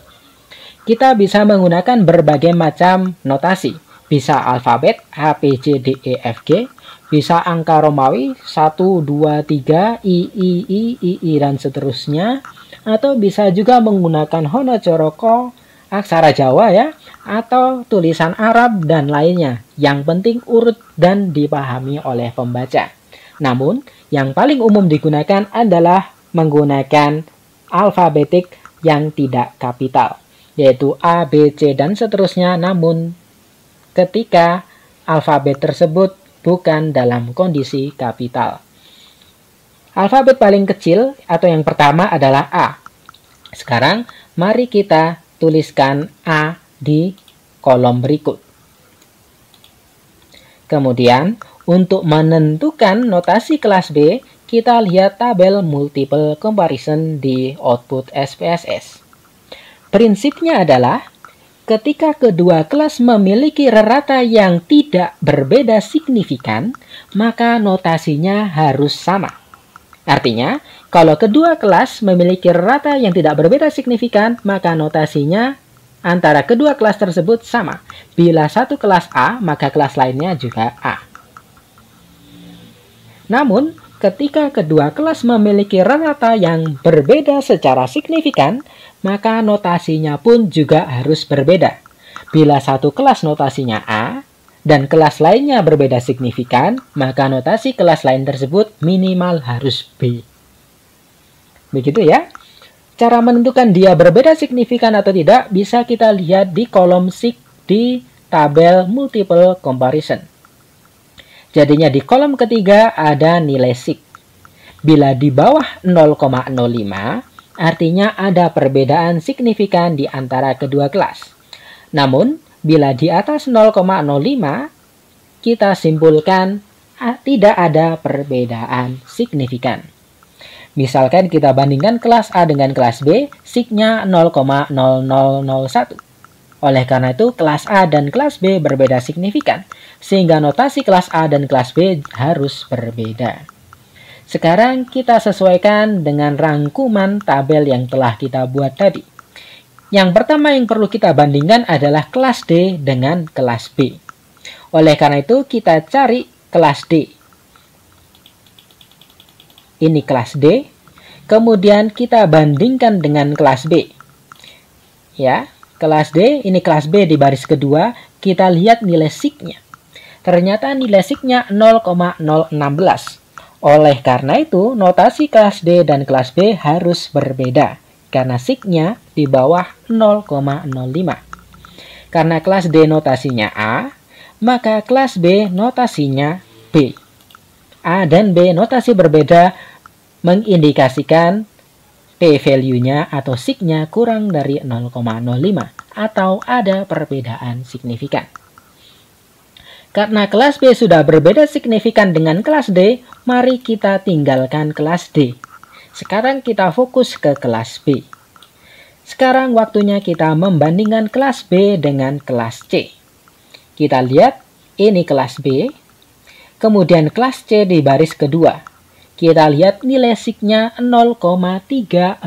Kita bisa menggunakan berbagai macam notasi. Bisa alfabet A, B, C, D, E, F, G. Bisa angka Romawi 1, 2, 3, I, dan seterusnya. Atau bisa juga menggunakan Hanacaraka, aksara Jawa ya. Atau tulisan Arab dan lainnya. Yang penting urut dan dipahami oleh pembaca. Namun, yang paling umum digunakan adalah menggunakan alfabetik yang tidak kapital, yaitu A, B, C, dan seterusnya, namun ketika alfabet tersebut bukan dalam kondisi kapital. Alfabet paling kecil atau yang pertama adalah A. Sekarang, mari kita tuliskan A di kolom berikut. Kemudian, untuk menentukan notasi kelas B, kita lihat tabel multiple comparison di output SPSS. Prinsipnya adalah ketika kedua kelas memiliki rerata yang tidak berbeda signifikan, maka notasinya harus sama. Artinya, kalau kedua kelas memiliki rerata yang tidak berbeda signifikan, maka notasinya antara kedua kelas tersebut sama. Bila satu kelas A, maka kelas lainnya juga A. Namun, ketika kedua kelas memiliki rerata yang berbeda secara signifikan, maka notasinya pun juga harus berbeda. Bila satu kelas notasinya A, dan kelas lainnya berbeda signifikan, maka notasi kelas lain tersebut minimal harus B. Begitu ya. Cara menentukan dia berbeda signifikan atau tidak, bisa kita lihat di kolom SIG di tabel multiple comparison. Jadinya di kolom ketiga ada nilai SIG. Bila di bawah 0,05, artinya ada perbedaan signifikan di antara kedua kelas. Namun, bila di atas 0,05, kita simpulkan tidak ada perbedaan signifikan. Misalkan kita bandingkan kelas A dengan kelas B, SIG-nya 0,0001. Oleh karena itu, kelas A dan kelas B berbeda signifikan, sehingga notasi kelas A dan kelas B harus berbeda. Sekarang kita sesuaikan dengan rangkuman tabel yang telah kita buat tadi. Yang pertama yang perlu kita bandingkan adalah kelas D dengan kelas B. Oleh karena itu, kita cari kelas D. Ini kelas D, kemudian kita bandingkan dengan kelas B. Ya. Kelas D, ini kelas B di baris kedua, kita lihat nilai SIG-nya. Ternyata nilai SIG-nya 0,016. Oleh karena itu, notasi kelas D dan kelas B harus berbeda. karena signya di bawah 0,05. Karena kelas D notasinya A, maka kelas B notasinya B. A dan B notasi berbeda mengindikasikan P-value-nya atau signya kurang dari 0,05 atau ada perbedaan signifikan. Karena kelas B sudah berbeda signifikan dengan kelas D, mari kita tinggalkan kelas D. Sekarang kita fokus ke kelas B. Sekarang waktunya kita membandingkan kelas B dengan kelas C. Kita lihat, ini kelas B, kemudian kelas C di baris kedua. Kita lihat nilai signya 0,303.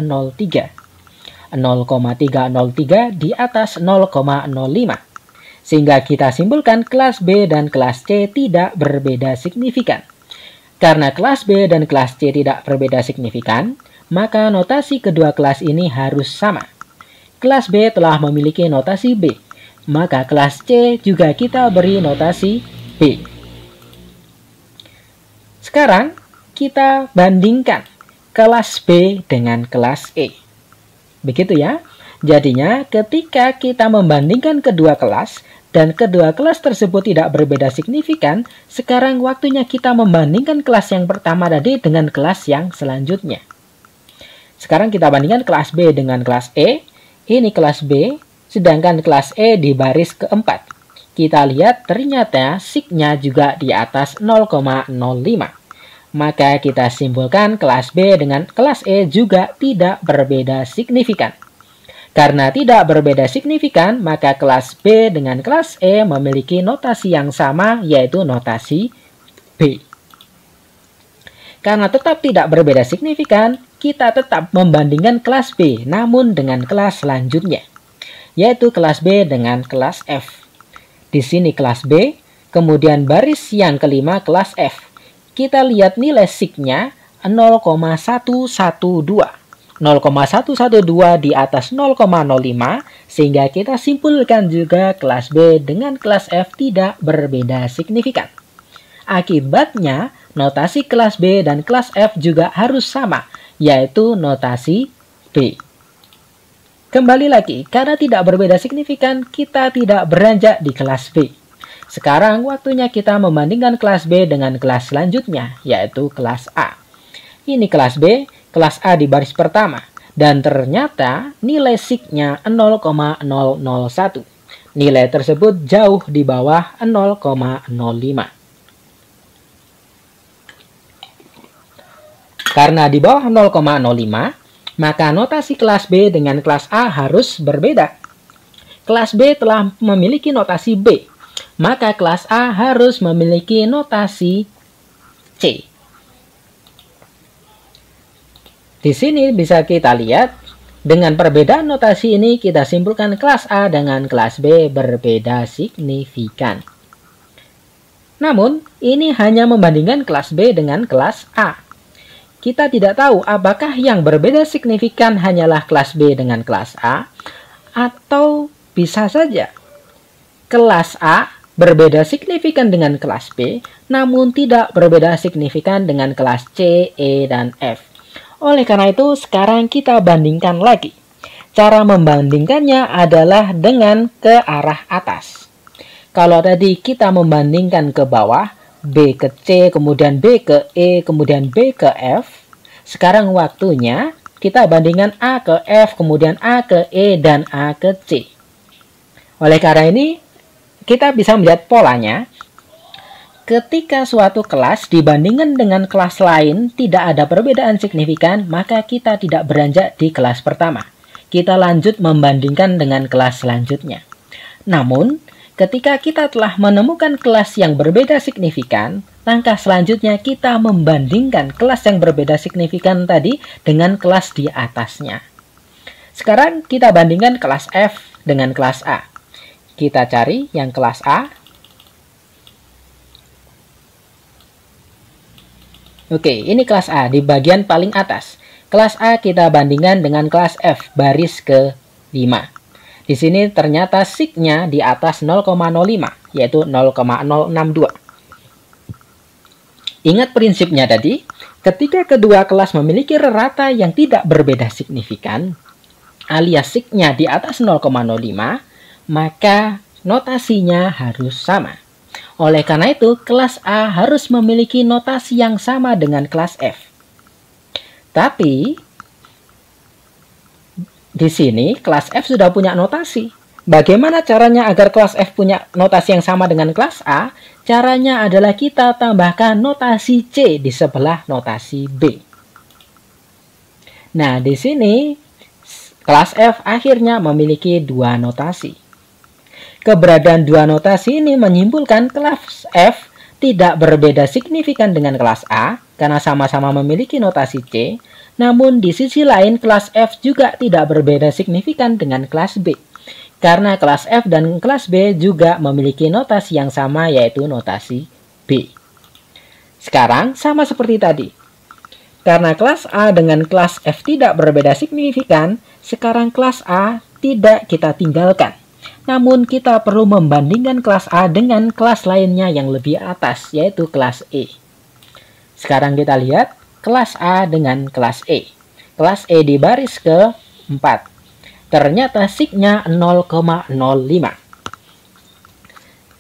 0,303 di atas 0,05. Sehingga kita simpulkan kelas B dan kelas C tidak berbeda signifikan. Karena kelas B dan kelas C tidak berbeda signifikan, maka notasi kedua kelas ini harus sama. Kelas B telah memiliki notasi B, maka kelas C juga kita beri notasi B. Sekarang kita bandingkan kelas B dengan kelas E. Begitu ya. Jadinya ketika kita membandingkan kedua kelas dan kedua kelas tersebut tidak berbeda signifikan, sekarang waktunya kita membandingkan kelas yang pertama tadi dengan kelas yang selanjutnya. Sekarang kita bandingkan kelas B dengan kelas E. Ini kelas B, sedangkan kelas E di baris keempat. Kita lihat ternyata signya juga di atas 0,05. Maka kita simpulkan kelas B dengan kelas E juga tidak berbeda signifikan. Karena tidak berbeda signifikan, maka kelas B dengan kelas E memiliki notasi yang sama, yaitu notasi B. Karena tetap tidak berbeda signifikan, kita tetap membandingkan kelas B, namun dengan kelas selanjutnya, yaitu kelas B dengan kelas F. Di sini kelas B, kemudian baris yang kelima kelas F. Kita lihat nilai signya 0,112. 0,112 di atas 0,05, sehingga kita simpulkan juga kelas B dengan kelas F tidak berbeda signifikan. Akibatnya, notasi kelas B dan kelas F juga harus sama, yaitu notasi B. Kembali lagi, karena tidak berbeda signifikan, kita tidak beranjak di kelas B. Sekarang waktunya kita membandingkan kelas B dengan kelas selanjutnya, yaitu kelas A. Ini kelas B, kelas A di baris pertama, dan ternyata nilai signya 0,001. Nilai tersebut jauh di bawah 0,05. Karena di bawah 0,05, maka notasi kelas B dengan kelas A harus berbeda. Kelas B telah memiliki notasi B, maka kelas A harus memiliki notasi C. Di sini bisa kita lihat, dengan perbedaan notasi ini kita simpulkan kelas A dengan kelas B berbeda signifikan. Namun, ini hanya membandingkan kelas B dengan kelas A. Kita tidak tahu apakah yang berbeda signifikan hanyalah kelas B dengan kelas A, atau bisa saja kelas A berbeda signifikan dengan kelas B, namun tidak berbeda signifikan dengan kelas C, E, dan F. Oleh karena itu, sekarang kita bandingkan lagi. Cara membandingkannya adalah dengan ke arah atas. Kalau tadi kita membandingkan ke bawah, B ke C, kemudian B ke E, kemudian B ke F, sekarang waktunya kita bandingkan A ke F, kemudian A ke E, dan A ke C. Oleh karena ini, kita bisa melihat polanya. Ketika suatu kelas dibandingkan dengan kelas lain tidak ada perbedaan signifikan, maka kita tidak beranjak di kelas pertama. Kita lanjut membandingkan dengan kelas selanjutnya. Namun, ketika kita telah menemukan kelas yang berbeda signifikan, langkah selanjutnya kita membandingkan kelas yang berbeda signifikan tadi dengan kelas di atasnya. Sekarang kita bandingkan kelas F dengan kelas A. Kita cari yang kelas A. Oke, ini kelas A di bagian paling atas. Kelas A kita bandingkan dengan kelas F baris ke-5. Di sini ternyata signya di atas 0,05, yaitu 0,062. Ingat prinsipnya tadi, ketika kedua kelas memiliki rata yang tidak berbeda signifikan, alias sig-nya di atas 0,05, maka notasinya harus sama. Oleh karena itu, kelas A harus memiliki notasi yang sama dengan kelas F. Tapi, di sini kelas F sudah punya notasi. Bagaimana caranya agar kelas F punya notasi yang sama dengan kelas A? Caranya adalah kita tambahkan notasi C di sebelah notasi B. Nah, di sini kelas F akhirnya memiliki dua notasi. Keberadaan dua notasi ini menyimpulkan kelas F tidak berbeda signifikan dengan kelas A karena sama-sama memiliki notasi C. Namun di sisi lain kelas F juga tidak berbeda signifikan dengan kelas B. Karena kelas F dan kelas B juga memiliki notasi yang sama, yaitu notasi B. Sekarang sama seperti tadi. Karena kelas A dengan kelas F tidak berbeda signifikan, sekarang kelas A tidak kita tinggalkan. Namun kita perlu membandingkan kelas A dengan kelas lainnya yang lebih atas, yaitu kelas E. Sekarang kita lihat kelas A dengan kelas E. Kelas E di baris ke-4. Ternyata sig-nya 0,05.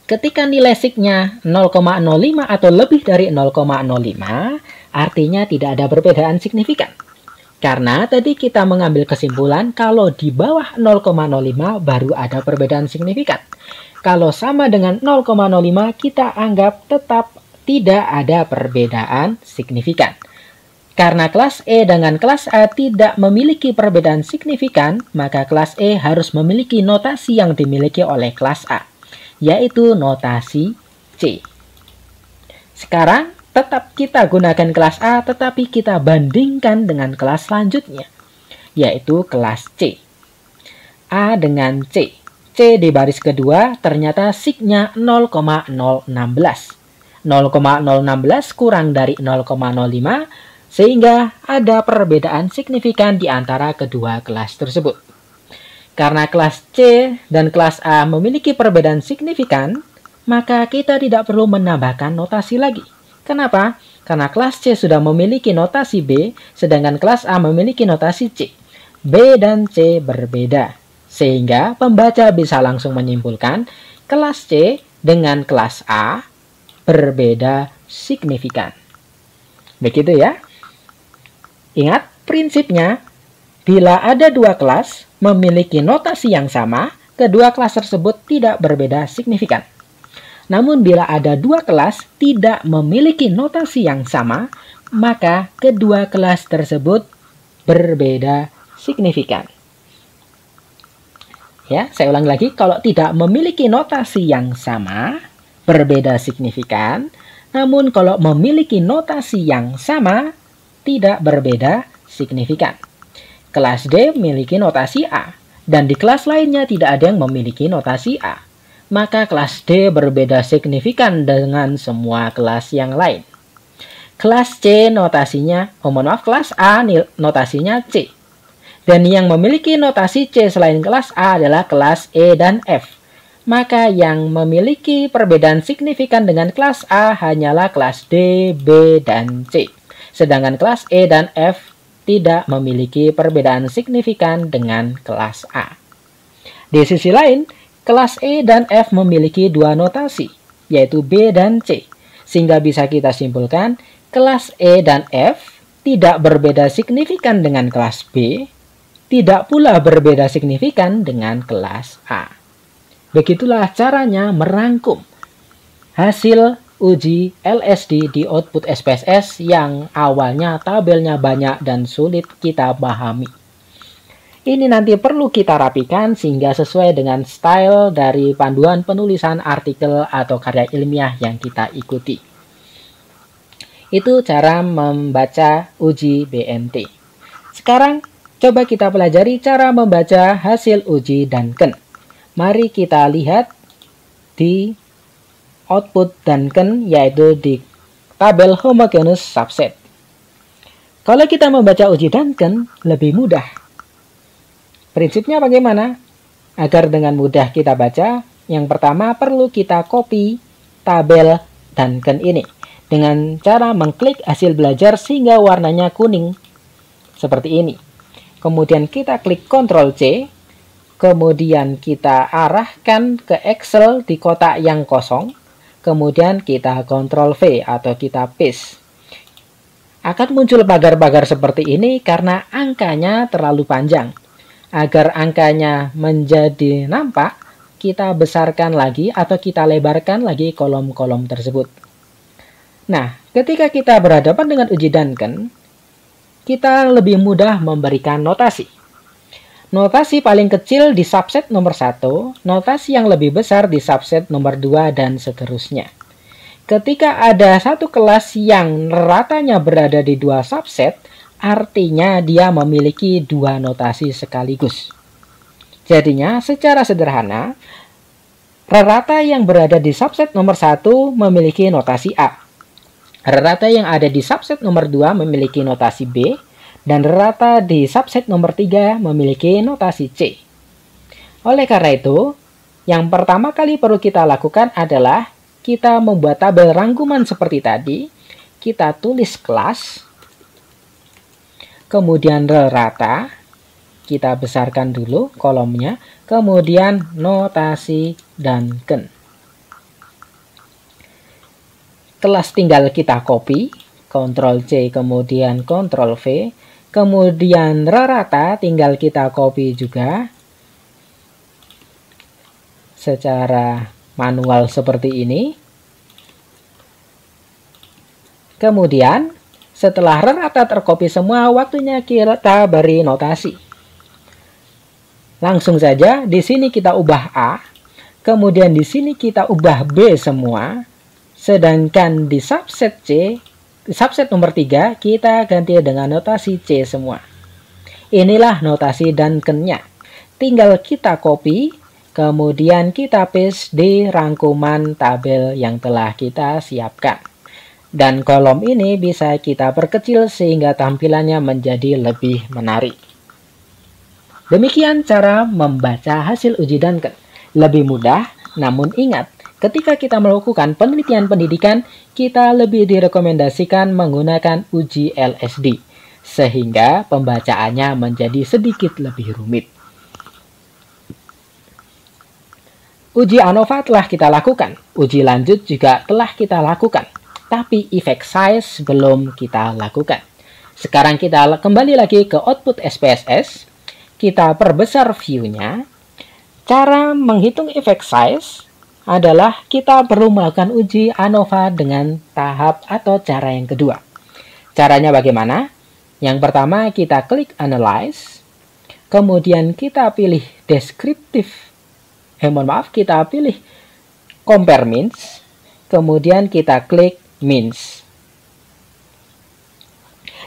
Ketika nilai sig-nya 0,05 atau lebih dari 0,05, artinya tidak ada perbedaan signifikan. Karena tadi kita mengambil kesimpulan kalau di bawah 0,05 baru ada perbedaan signifikan. Kalau sama dengan 0,05 kita anggap tetap tidak ada perbedaan signifikan. Karena kelas E dengan kelas A tidak memiliki perbedaan signifikan, maka kelas E harus memiliki notasi yang dimiliki oleh kelas A, yaitu notasi C. Sekarang tetap kita gunakan kelas A, tetapi kita bandingkan dengan kelas selanjutnya, yaitu kelas C. A dengan C. C di baris kedua ternyata sig-nya 0,016. 0,016 kurang dari 0,05, sehingga ada perbedaan signifikan di antara kedua kelas tersebut. Karena kelas C dan kelas A memiliki perbedaan signifikan, maka kita tidak perlu menambahkan notasi lagi. Kenapa? Karena kelas C sudah memiliki notasi B, sedangkan kelas A memiliki notasi C. B dan C berbeda, sehingga pembaca bisa langsung menyimpulkan kelas C dengan kelas A berbeda signifikan. Begitu ya. Ingat prinsipnya, bila ada dua kelas memiliki notasi yang sama, kedua kelas tersebut tidak berbeda signifikan. Namun bila ada dua kelas tidak memiliki notasi yang sama, maka kedua kelas tersebut berbeda signifikan. Ya, saya ulang lagi, kalau tidak memiliki notasi yang sama, berbeda signifikan. Namun kalau memiliki notasi yang sama, tidak berbeda signifikan. Kelas D memiliki notasi A, dan di kelas lainnya tidak ada yang memiliki notasi A. Maka kelas D berbeda signifikan dengan semua kelas yang lain. Kelas C notasinya, kelas A notasinya C. Dan yang memiliki notasi C selain kelas A adalah kelas E dan F. Maka yang memiliki perbedaan signifikan dengan kelas A hanyalah kelas D, B, dan C. Sedangkan kelas E dan F tidak memiliki perbedaan signifikan dengan kelas A. Di sisi lain, kelas E dan F memiliki dua notasi, yaitu B dan C. Sehingga bisa kita simpulkan, kelas E dan F tidak berbeda signifikan dengan kelas B, tidak pula berbeda signifikan dengan kelas A. Begitulah caranya merangkum hasil uji LSD di output SPSS yang awalnya tabelnya banyak dan sulit kita pahami. Ini nanti perlu kita rapikan sehingga sesuai dengan style dari panduan penulisan artikel atau karya ilmiah yang kita ikuti. Itu cara membaca uji BMT. Sekarang coba kita pelajari cara membaca hasil uji Duncan. Mari kita lihat di output Duncan, yaitu di tabel homogeneous subset. Kalau kita membaca uji Duncan lebih mudah. Prinsipnya bagaimana? Agar dengan mudah kita baca, yang pertama perlu kita copy tabel Duncan ini dengan cara mengklik hasil belajar sehingga warnanya kuning seperti ini. kemudian kita klik Ctrl C, kemudian kita arahkan ke Excel di kotak yang kosong, kemudian kita Ctrl V atau kita paste. Akan muncul pagar-pagar seperti ini karena angkanya terlalu panjang. Agar angkanya menjadi nampak, kita besarkan lagi atau kita lebarkan lagi kolom-kolom tersebut. Nah, ketika kita berhadapan dengan uji Duncan, kita lebih mudah memberikan notasi. Notasi paling kecil di subset nomor 1, notasi yang lebih besar di subset nomor 2, dan seterusnya. Ketika ada satu kelas yang ratanya berada di dua subset, artinya dia memiliki dua notasi sekaligus. Jadinya, secara sederhana, rata yang berada di subset nomor 1 memiliki notasi A. Rata yang ada di subset nomor 2 memiliki notasi B. Dan rata di subset nomor 3 memiliki notasi C. Oleh karena itu, yang pertama kali perlu kita lakukan adalah kita membuat tabel rangkuman seperti tadi. Kita tulis kelas, kemudian rata, kita besarkan dulu kolomnya, kemudian notasi Duncan. Kelas tinggal kita copy, Ctrl C kemudian Ctrl V, kemudian rata tinggal kita copy juga secara manual seperti ini. Kemudian setelah rata tercopy semua, waktunya kita beri notasi. Langsung saja di sini kita ubah A, kemudian di sini kita ubah B semua, sedangkan di subset C, di subset nomor 3 kita ganti dengan notasi C semua. Inilah notasi Duncan-nya. Tinggal kita copy, kemudian kita paste di rangkuman tabel yang telah kita siapkan. Dan kolom ini bisa kita perkecil sehingga tampilannya menjadi lebih menarik. Demikian cara membaca hasil uji Duncan. Lebih mudah, namun ingat, ketika kita melakukan penelitian pendidikan, kita lebih direkomendasikan menggunakan uji LSD, sehingga pembacaannya menjadi sedikit lebih rumit. Uji ANOVA telah kita lakukan, uji lanjut juga telah kita lakukan, tapi effect size belum kita lakukan. Sekarang kita kembali lagi ke output SPSS, kita perbesar view-nya. Cara menghitung effect size adalah kita perlu melakukan uji ANOVA dengan tahap atau cara yang kedua. Caranya bagaimana? Yang pertama kita klik Analyze, kemudian kita pilih Descriptive, kita pilih Compare Means, kemudian kita klik Means.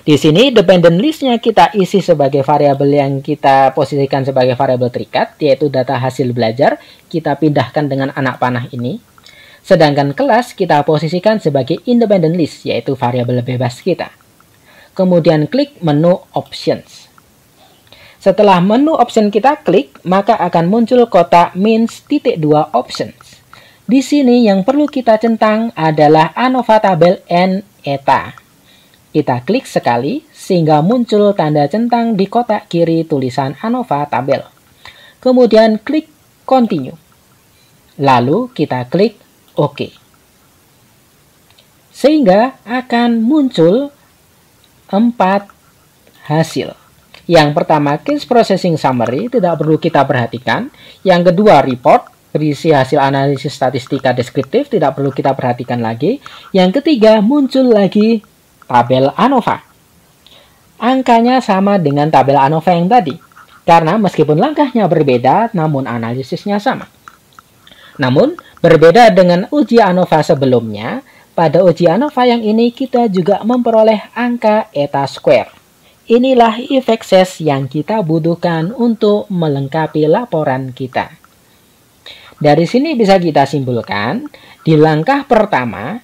Di sini dependent list-nya kita isi sebagai variabel yang kita posisikan sebagai variabel terikat, yaitu data hasil belajar, kita pindahkan dengan anak panah ini. Sedangkan kelas kita posisikan sebagai independent list, yaitu variabel bebas kita. Kemudian klik menu Options. Setelah menu option kita klik, maka akan muncul kotak Means.2 Options. Di sini yang perlu kita centang adalah ANOVA tabel N eta. Kita klik sekali sehingga muncul tanda centang di kotak kiri tulisan ANOVA tabel. Kemudian klik Continue. Lalu kita klik OK. Sehingga akan muncul 4 hasil. Yang pertama, Case Processing Summary, tidak perlu kita perhatikan. Yang kedua, Report, berisi hasil analisis statistika deskriptif, tidak perlu kita perhatikan lagi. Yang ketiga, muncul lagi tabel ANOVA. Angkanya sama dengan tabel ANOVA yang tadi, karena meskipun langkahnya berbeda, namun analisisnya sama. Namun, berbeda dengan uji ANOVA sebelumnya, pada uji ANOVA yang ini kita juga memperoleh angka eta square. Inilah effect size yang kita butuhkan untuk melengkapi laporan kita. Dari sini bisa kita simpulkan, di langkah pertama,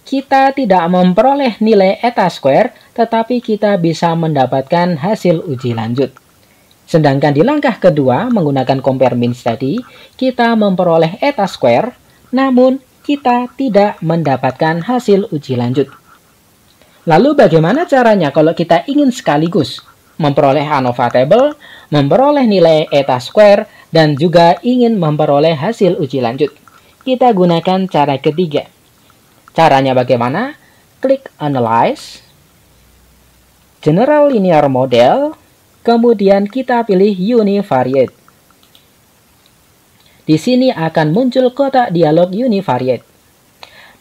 kita tidak memperoleh nilai eta square, tetapi kita bisa mendapatkan hasil uji lanjut. Sedangkan di langkah kedua, menggunakan compare means tadi, kita memperoleh eta square, namun kita tidak mendapatkan hasil uji lanjut. Lalu bagaimana caranya kalau kita ingin sekaligus memperoleh ANOVA table, memperoleh nilai eta square, dan juga ingin memperoleh hasil uji lanjut. Kita gunakan cara ketiga. Caranya bagaimana? Klik Analyze, General Linear Model, kemudian kita pilih Univariate. Di sini akan muncul kotak dialog Univariate.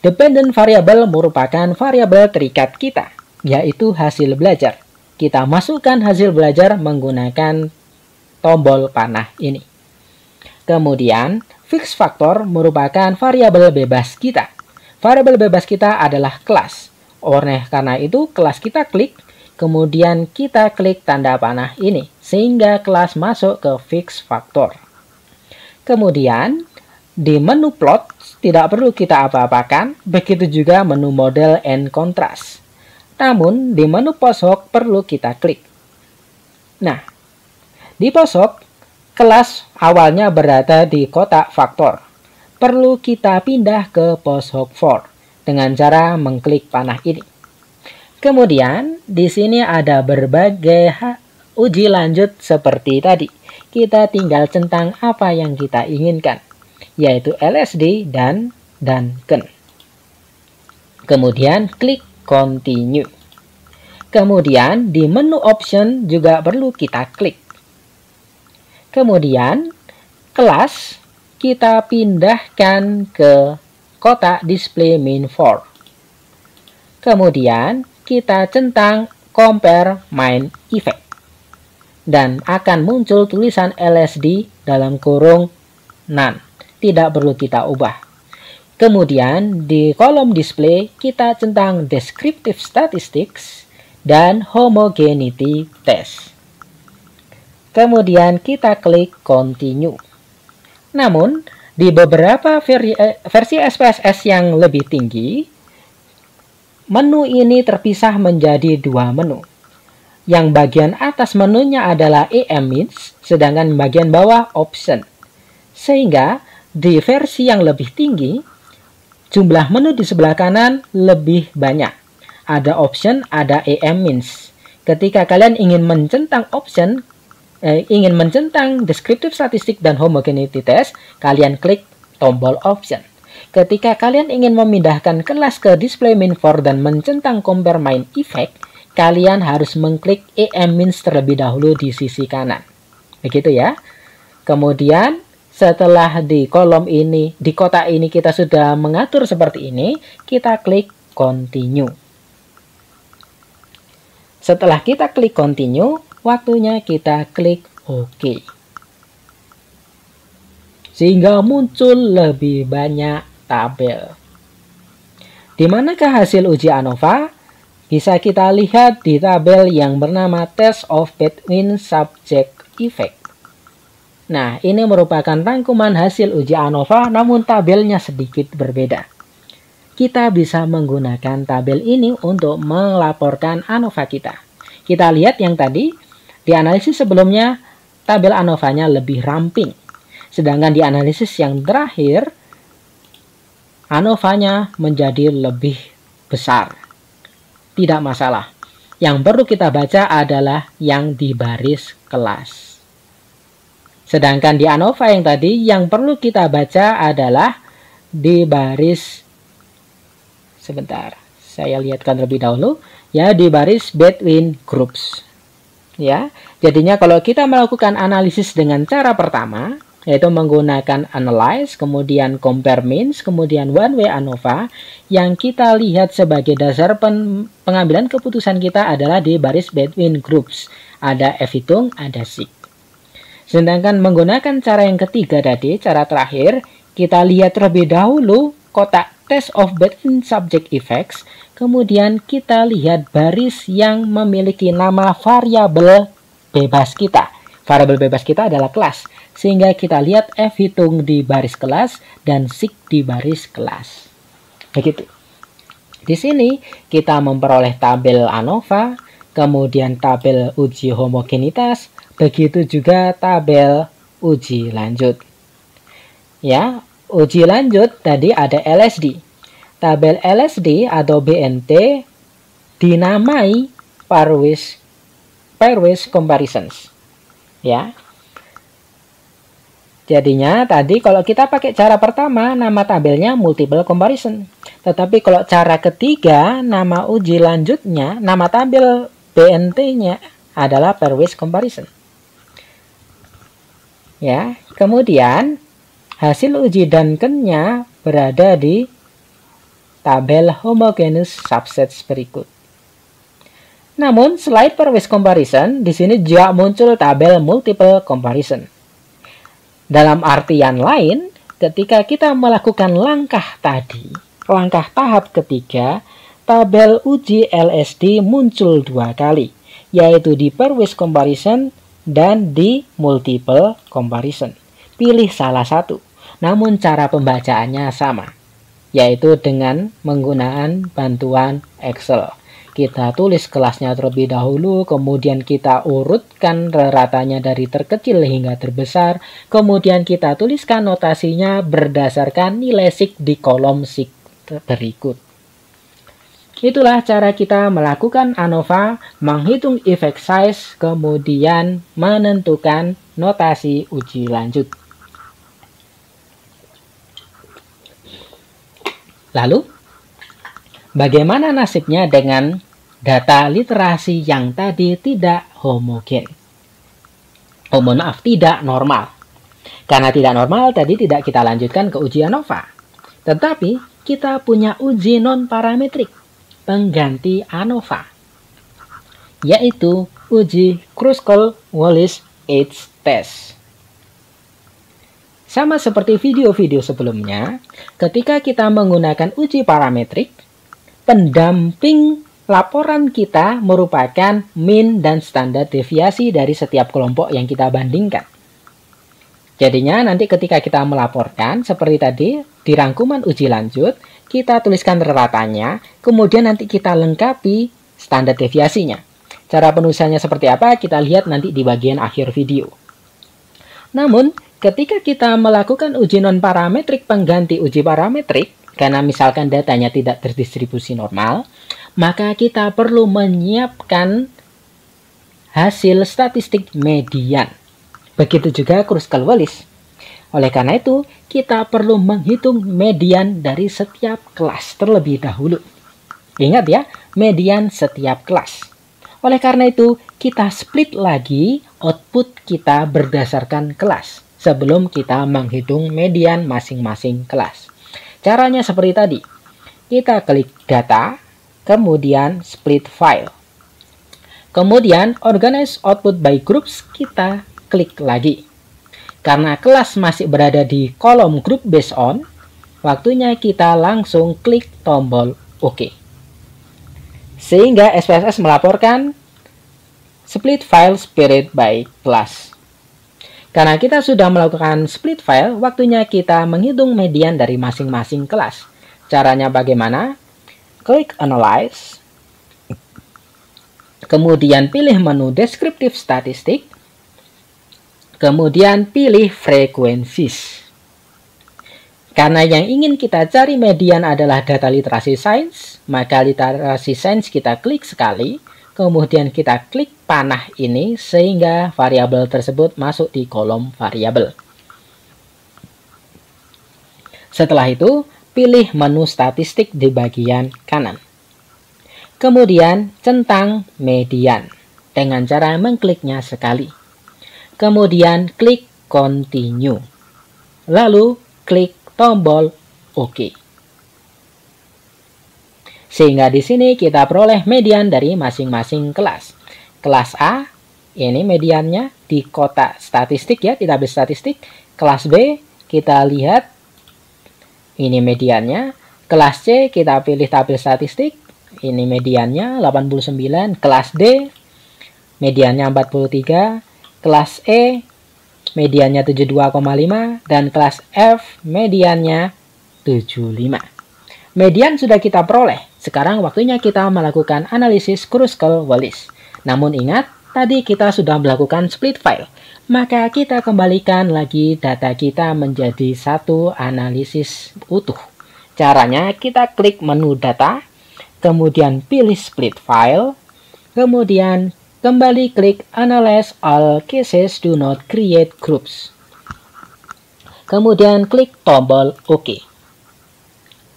Dependent variable merupakan variabel terikat kita, yaitu hasil belajar. Kita masukkan hasil belajar menggunakan tombol panah ini. Kemudian, fix factor merupakan variabel bebas kita. Variabel bebas kita adalah kelas. Oleh karena itu, kelas kita klik, kemudian kita klik tanda panah ini, sehingga kelas masuk ke fix factor. Kemudian, di menu plot tidak perlu kita apa-apakan, begitu juga menu model and contrast. Namun, di menu post-hoc perlu kita klik. Nah, di post-hoc, kelas awalnya berada di kotak faktor. Perlu kita pindah ke post-hoc for dengan cara mengklik panah ini. Kemudian, di sini ada berbagai uji lanjut seperti tadi. Kita tinggal centang apa yang kita inginkan, yaitu LSD dan Duncan. Kemudian klik Continue. Kemudian di menu Option juga perlu kita klik. Kemudian kelas kita pindahkan ke kotak Display Min for. Kemudian kita centang Compare Main Effect. Dan akan muncul tulisan LSD dalam kurung none. Tidak perlu kita ubah. Kemudian di kolom display kita centang Descriptive Statistics dan Homogeneity Test. Kemudian kita klik Continue. Namun, di beberapa versi SPSS yang lebih tinggi, menu ini terpisah menjadi dua menu. Yang bagian atas menunya adalah EM-Means, sedangkan bagian bawah Option. Sehingga di versi yang lebih tinggi, jumlah menu di sebelah kanan lebih banyak. Ada Option, ada EM-Means. Ketika kalian ingin mencentang Option, ingin mencentang Descriptive Statistic dan Homogeneity Test, kalian klik tombol Option. Ketika kalian ingin memindahkan kelas ke Display Min for dan mencentang Compare Main Effect, kalian harus mengklik EM-Means terlebih dahulu di sisi kanan. Begitu ya. Kemudian setelah di kolom ini, di kotak ini kita sudah mengatur seperti ini, kita klik Continue. Setelah kita klik Continue, waktunya kita klik OK. Sehingga muncul lebih banyak tabel. Di manakah hasil uji ANOVA? Bisa kita lihat di tabel yang bernama Test of Between Subject Effect. Nah, ini merupakan rangkuman hasil uji ANOVA, namun tabelnya sedikit berbeda. Kita bisa menggunakan tabel ini untuk melaporkan ANOVA kita. Kita lihat yang tadi, di analisis sebelumnya, tabel ANOVA-nya lebih ramping. Sedangkan di analisis yang terakhir, ANOVA-nya menjadi lebih besar. Tidak masalah. Yang perlu kita baca adalah yang di baris kelas. Sedangkan di ANOVA yang tadi, yang perlu kita baca adalah di baris, sebentar, saya lihatkan terlebih dahulu, ya, di baris Between Groups. Ya, jadinya kalau kita melakukan analisis dengan cara pertama, yaitu menggunakan Analyze, kemudian Compare Means, kemudian One Way ANOVA, yang kita lihat sebagai dasar pengambilan keputusan kita adalah di baris Between Groups. Ada F-hitung, ada SIG. Sedangkan menggunakan cara yang ketiga tadi, cara terakhir, kita lihat terlebih dahulu kotak Test of Between Subject Effects, kemudian kita lihat baris yang memiliki nama variabel bebas kita. Variabel bebas kita adalah kelas, sehingga kita lihat F-hitung di baris kelas dan SIG di baris kelas. Begitu. Di sini kita memperoleh tabel ANOVA, kemudian tabel uji homogenitas, begitu juga tabel uji lanjut. Ya, uji lanjut tadi ada LSD. Tabel LSD atau BNT dinamai Parwish pairwise comparisons. Ya. Jadinya tadi kalau kita pakai cara pertama, nama tabelnya multiple comparison. Tetapi kalau cara ketiga, nama uji lanjutnya, nama tabel BNT-nya adalah pairwise comparison. Ya, kemudian hasil uji Duncan-nya berada di tabel homogeneous subsets berikut. Namun, selain pairwise comparison, di sini juga muncul tabel multiple comparison. Dalam artian lain, ketika kita melakukan langkah tadi, langkah tahap ketiga, tabel uji LSD muncul 2 kali, yaitu di pairwise comparison dan di multiple comparison. Pilih salah satu, namun cara pembacaannya sama, yaitu dengan menggunakan bantuan Excel. Kita tulis kelasnya terlebih dahulu, kemudian kita urutkan ratanya dari terkecil hingga terbesar, kemudian kita tuliskan notasinya berdasarkan nilai sig di kolom sig berikut. Itulah cara kita melakukan ANOVA, menghitung effect size, kemudian menentukan notasi uji lanjut. Lalu, bagaimana nasibnya dengan data literasi yang tadi tidak homogen? Oh, mohon maaf, tidak normal. Karena tidak normal, tadi tidak kita lanjutkan ke uji ANOVA. Tetapi, kita punya uji non-parametrik, pengganti ANOVA, yaitu uji Kruskal-Wallis Age Test. Sama seperti video-video sebelumnya, ketika kita menggunakan uji parametrik, pendamping laporan kita merupakan mean dan standar deviasi dari setiap kelompok yang kita bandingkan. Jadinya nanti ketika kita melaporkan, seperti tadi, di rangkuman uji lanjut, kita tuliskan ratanya, kemudian nanti kita lengkapi standar deviasinya. Cara penulisannya seperti apa, kita lihat nanti di bagian akhir video. Namun, ketika kita melakukan uji non-parametrik pengganti uji parametrik, karena misalkan datanya tidak terdistribusi normal, maka kita perlu menyiapkan hasil statistik median. Begitu juga Kruskal-Wallis. Oleh karena itu, kita perlu menghitung median dari setiap kelas terlebih dahulu. Ingat ya, median setiap kelas. Oleh karena itu, kita split lagi output kita berdasarkan kelas sebelum kita menghitung median masing-masing kelas. Caranya seperti tadi. Kita klik data, kemudian split file. Kemudian organize output by groups kita klik lagi. Karena kelas masih berada di kolom group based on, waktunya kita langsung klik tombol OK. Sehingga SPSS melaporkan split file spirit by class. Karena kita sudah melakukan split file, waktunya kita menghitung median dari masing-masing kelas. Caranya bagaimana? Klik Analyze, kemudian pilih menu Descriptive Statistik, kemudian pilih Frequencies. Karena yang ingin kita cari median adalah data literasi sains, maka literasi sains kita klik sekali, kemudian kita klik panah ini sehingga variabel tersebut masuk di kolom variabel. Setelah itu, pilih menu statistik di bagian kanan. Kemudian centang median dengan cara mengkliknya sekali. Kemudian klik continue. Lalu klik tombol OK. Sehingga di sini kita peroleh median dari masing-masing kelas. Kelas A, ini mediannya di kotak statistik ya, di tabel statistik. Kelas B, kita lihat ini mediannya. Kelas C, kita pilih tabel statistik. Ini mediannya 89. Kelas D, mediannya 43. Kelas E, mediannya 72,5. Dan kelas F, mediannya 75. Median sudah kita peroleh. Sekarang waktunya kita melakukan analisis Kruskal-Wallis. Namun ingat, tadi kita sudah melakukan split file. Maka kita kembalikan lagi data kita menjadi satu analisis utuh. Caranya kita klik menu data, kemudian pilih split file, kemudian kembali klik Analyze all cases do not create groups. Kemudian klik tombol OK.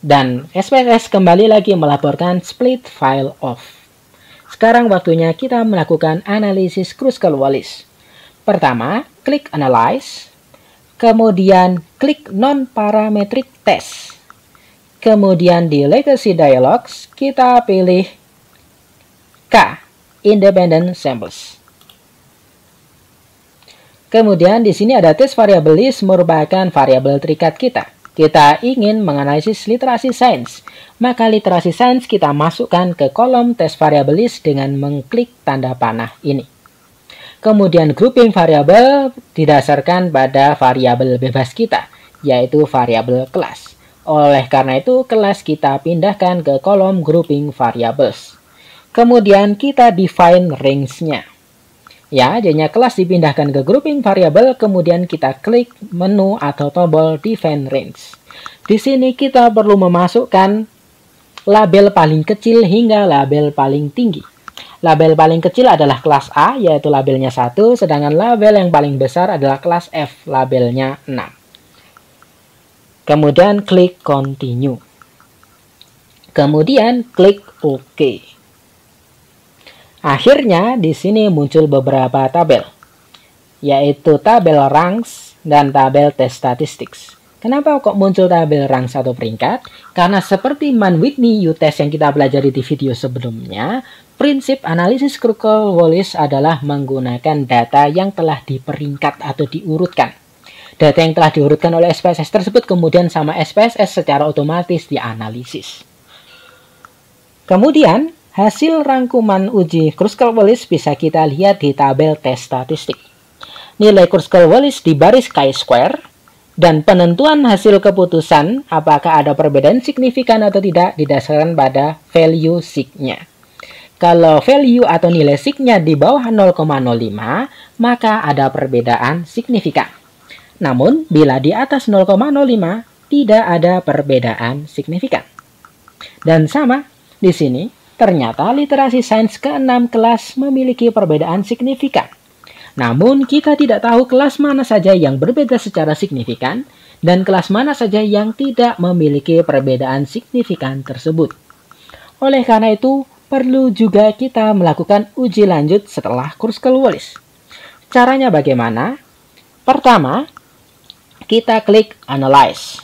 Dan SPSS kembali lagi melaporkan split file off. Sekarang waktunya kita melakukan analisis Kruskal-Wallis. Pertama, klik Analyze. Kemudian klik Non-Parametric Test. Kemudian di Legacy Dialogs, kita pilih K, Independent Samples. Kemudian di sini ada test variable list merupakan variabel terikat kita. Kita ingin menganalisis literasi sains, maka literasi sains kita masukkan ke kolom test variable list dengan mengklik tanda panah ini. Kemudian grouping variabel didasarkan pada variabel bebas kita, yaitu variabel kelas. Oleh karena itu, kelas kita pindahkan ke kolom grouping variables. Kemudian kita define range-nya. Ya, jadinya kelas dipindahkan ke grouping variable, kemudian kita klik menu atau tombol define range. Di sini kita perlu memasukkan label paling kecil hingga label paling tinggi. Label paling kecil adalah kelas A, yaitu labelnya 1, sedangkan label yang paling besar adalah kelas F, labelnya 6. Kemudian klik continue. Kemudian klik OK. Akhirnya di sini muncul beberapa tabel, yaitu tabel ranks dan tabel test statistics. Kenapa kok muncul tabel ranks atau peringkat? Karena seperti Mann-Whitney U-Test yang kita pelajari di video sebelumnya, prinsip analisis Kruskal-Wallis adalah menggunakan data yang telah diperingkat atau diurutkan. Data yang telah diurutkan oleh SPSS tersebut kemudian sama SPSS secara otomatis dianalisis. Kemudian, hasil rangkuman uji Kruskal-Wallis bisa kita lihat di tabel tes statistik. Nilai Kruskal-Wallis di baris chi-square dan penentuan hasil keputusan apakah ada perbedaan signifikan atau tidak didasarkan pada value sig-nya. Kalau value atau nilai sig-nya di bawah 0,05, maka ada perbedaan signifikan. Namun, bila di atas 0,05, tidak ada perbedaan signifikan. Dan sama di sini, ternyata literasi sains ke-6 kelas memiliki perbedaan signifikan. Namun, kita tidak tahu kelas mana saja yang berbeda secara signifikan dan kelas mana saja yang tidak memiliki perbedaan signifikan tersebut. Oleh karena itu, perlu juga kita melakukan uji lanjut setelah Kruskal-Wallis. Caranya bagaimana? Pertama, kita klik Analyze.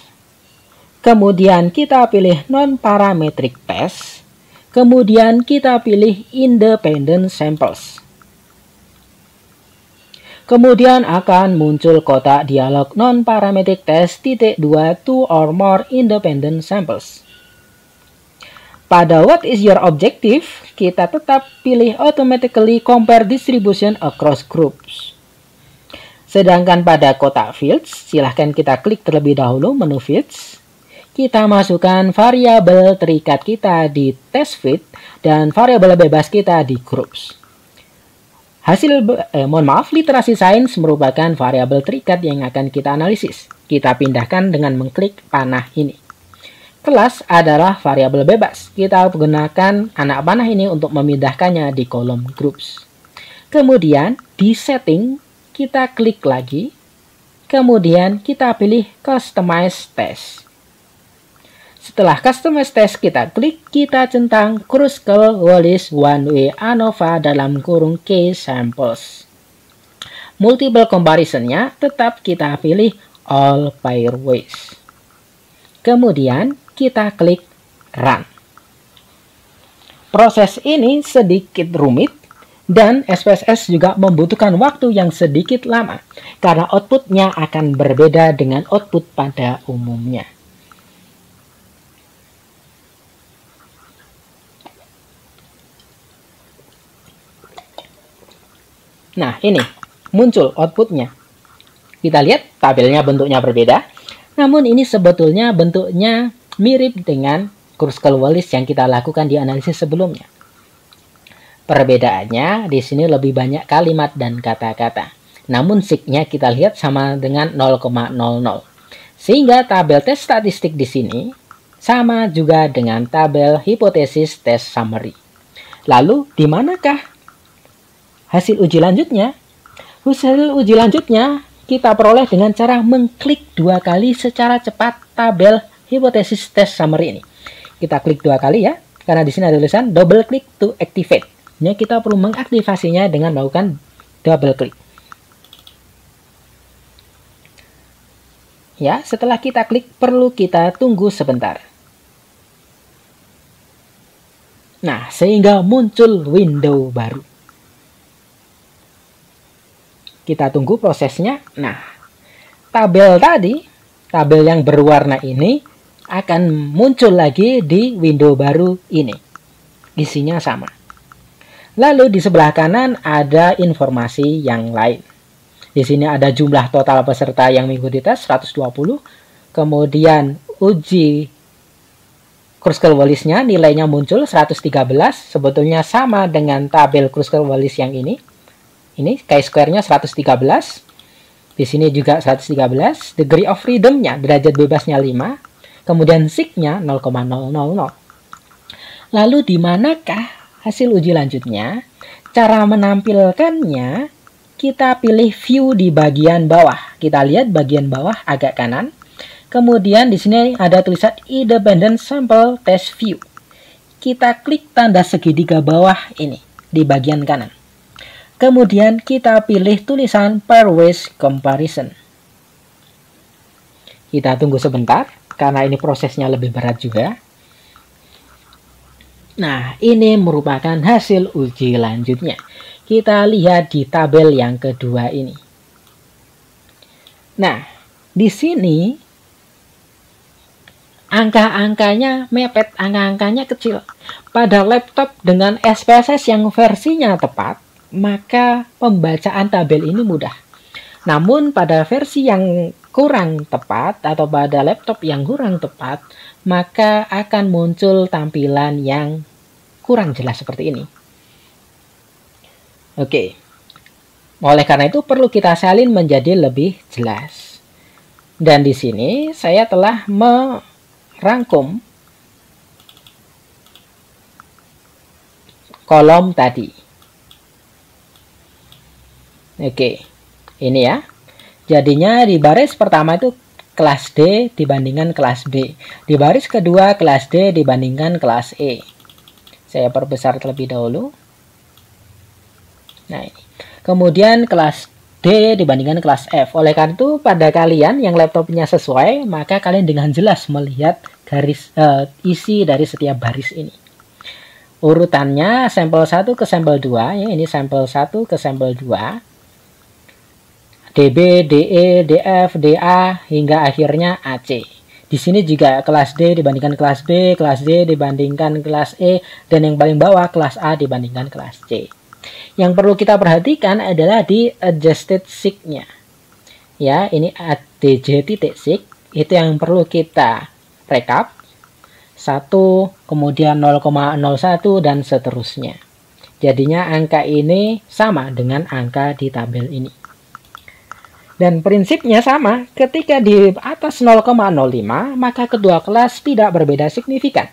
Kemudian kita pilih Non-Parametric Test. Kemudian kita pilih Independent Samples. Kemudian akan muncul kotak dialog Non-Parametric Test ×2 2 or more independent samples. Pada what is your objective, kita tetap pilih Automatically Compare Distribution Across Groups. Sedangkan pada kotak Fields, silahkan kita klik terlebih dahulu menu Fields. Kita masukkan variabel terikat kita di test fit dan variabel bebas kita di groups. Literasi sains merupakan variabel terikat yang akan kita analisis. Kita pindahkan dengan mengklik panah ini. Kelas adalah variabel bebas. Kita gunakan anak panah ini untuk memindahkannya di kolom groups. Kemudian di setting kita klik lagi. Kemudian kita pilih Customize Test. Setelah Customize Test kita klik, kita centang Kruskal-Wallis one-way ANOVA dalam kurung case samples. Multiple comparison-nya tetap kita pilih All Pairways. Kemudian kita klik Run. Proses ini sedikit rumit dan SPSS juga membutuhkan waktu yang sedikit lama karena outputnya akan berbeda dengan output pada umumnya. Nah, ini muncul outputnya. Kita lihat tabelnya bentuknya berbeda. Namun ini sebetulnya bentuknya mirip dengan Kruskal-Wallis yang kita lakukan di analisis sebelumnya. Perbedaannya di sini lebih banyak kalimat dan kata-kata. Namun sig-nya kita lihat sama dengan 0,00. Sehingga tabel tes statistik di sini sama juga dengan tabel hipotesis test summary. Lalu di manakah hasil uji lanjutnya? Hasil uji lanjutnya kita peroleh dengan cara mengklik 2 kali secara cepat tabel hipotesis test summary ini. Kita klik 2 kali ya, karena di sini ada tulisan double click to activate. Ini kita perlu mengaktifasinya dengan melakukan double click. Ya, setelah kita klik perlu kita tunggu sebentar. Nah, sehingga muncul window baru. Kita tunggu prosesnya. Nah, tabel tadi, tabel yang berwarna ini akan muncul lagi di window baru ini. Isinya sama. Lalu di sebelah kanan ada informasi yang lain. Di sini ada jumlah total peserta yang mengikuti tes 120. Kemudian uji Kruskal-Wallisnya nilainya muncul 113. Sebetulnya sama dengan tabel Kruskal-Wallis yang ini. Ini chi-square-nya 113. Di sini juga 113. Degree of freedom-nya, derajat bebasnya 5. Kemudian sig-nya 0,000. Lalu di manakah hasil uji lanjutnya? Cara menampilkannya, kita pilih view di bagian bawah. Kita lihat bagian bawah agak kanan. Kemudian di sini ada tulisan Independent Sample Test View. Kita klik tanda segitiga bawah ini di bagian kanan. Kemudian kita pilih tulisan Pairwise Comparison. Kita tunggu sebentar, karena ini prosesnya lebih berat juga. Nah, ini merupakan hasil uji lanjutnya. Kita lihat di tabel yang kedua ini. Nah, di sini angka-angkanya mepet, angka-angkanya kecil. Pada laptop dengan SPSS yang versinya tepat, maka pembacaan tabel ini mudah. Namun pada versi yang kurang tepat atau pada laptop yang kurang tepat, maka akan muncul tampilan yang kurang jelas seperti ini. Oke. Oleh karena itu perlu kita salin menjadi lebih jelas. Dan di sini saya telah merangkum kolom tadi. Oke, ini ya. Jadinya di baris pertama itu kelas D dibandingkan kelas B. Di baris kedua kelas D dibandingkan kelas E. Saya perbesar terlebih dahulu. Nah ini. Kemudian kelas D dibandingkan kelas F. Oleh karena itu pada kalian yang laptopnya sesuai, maka kalian dengan jelas melihat garis isi dari setiap baris ini. Urutannya sampel 1 ke sampel 2, ya ini sampel 1 ke sampel 2. DB, DE, DF, DA, hingga akhirnya AC. Di sini juga kelas D dibandingkan kelas B, kelas D dibandingkan kelas E, dan yang paling bawah kelas A dibandingkan kelas C. Yang perlu kita perhatikan adalah di adjusted sig-nya. Ya, ini ADJ.sig, itu yang perlu kita rekap. 1, kemudian 0,01, dan seterusnya. Jadinya angka ini sama dengan angka di tabel ini. Dan prinsipnya sama, ketika di atas 0,05, maka kedua kelas tidak berbeda signifikan.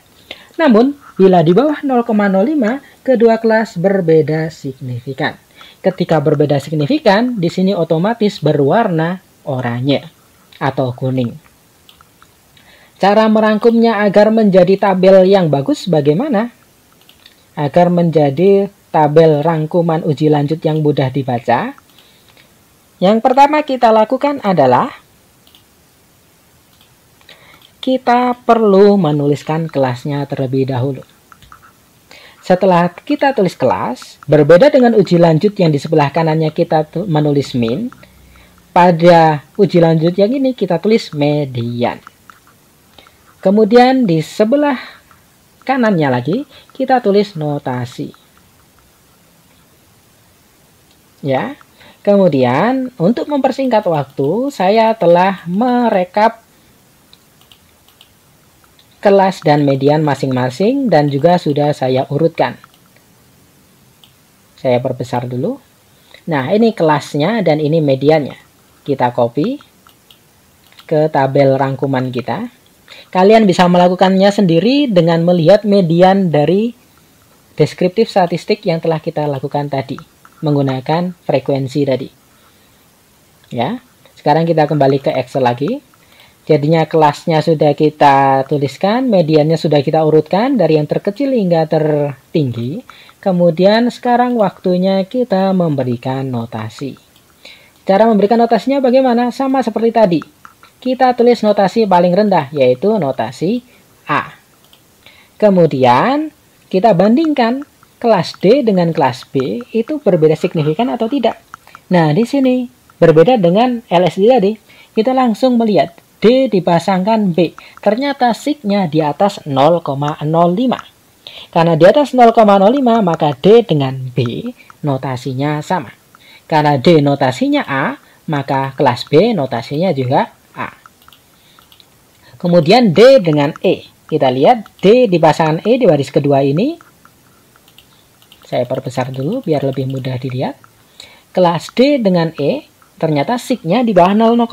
Namun, bila di bawah 0,05, kedua kelas berbeda signifikan. Ketika berbeda signifikan, di sini otomatis berwarna oranye atau kuning. Cara merangkumnya agar menjadi tabel yang bagus bagaimana? Agar menjadi tabel rangkuman uji lanjut yang mudah dibaca, yang pertama kita lakukan adalah kita perlu menuliskan kelasnya terlebih dahulu. Setelah kita tulis kelas, berbeda dengan uji lanjut yang di sebelah kanannya kita menulis min, pada uji lanjut yang ini kita tulis median. Kemudian di sebelah kanannya lagi kita tulis notasi. Ya. Kemudian, untuk mempersingkat waktu, saya telah merekap kelas dan median masing-masing dan juga sudah saya urutkan. Saya perbesar dulu. Nah, ini kelasnya dan ini mediannya. Kita copy ke tabel rangkuman kita. Kalian bisa melakukannya sendiri dengan melihat median dari deskriptif statistik yang telah kita lakukan tadi. menggunakan frekuensi tadi. Ya, sekarang kita kembali ke Excel lagi. Jadinya kelasnya sudah kita tuliskan, mediannya sudah kita urutkan dari yang terkecil hingga tertinggi. Kemudian sekarang waktunya kita memberikan notasi. Cara memberikan notasinya bagaimana? Sama seperti tadi. Kita tulis notasi paling rendah, yaitu notasi A. Kemudian kita bandingkan kelas D dengan kelas B itu berbeda signifikan atau tidak. Nah, di sini berbeda dengan LSD tadi. Kita langsung melihat D dipasangkan B. Ternyata signya di atas 0,05. Karena di atas 0,05 maka D dengan B notasinya sama. Karena D notasinya A, maka kelas B notasinya juga A. Kemudian D dengan E. Kita lihat D dipasangkan E di baris kedua ini. Saya perbesar dulu biar lebih mudah dilihat. Kelas D dengan E, ternyata signya di bawah 0,05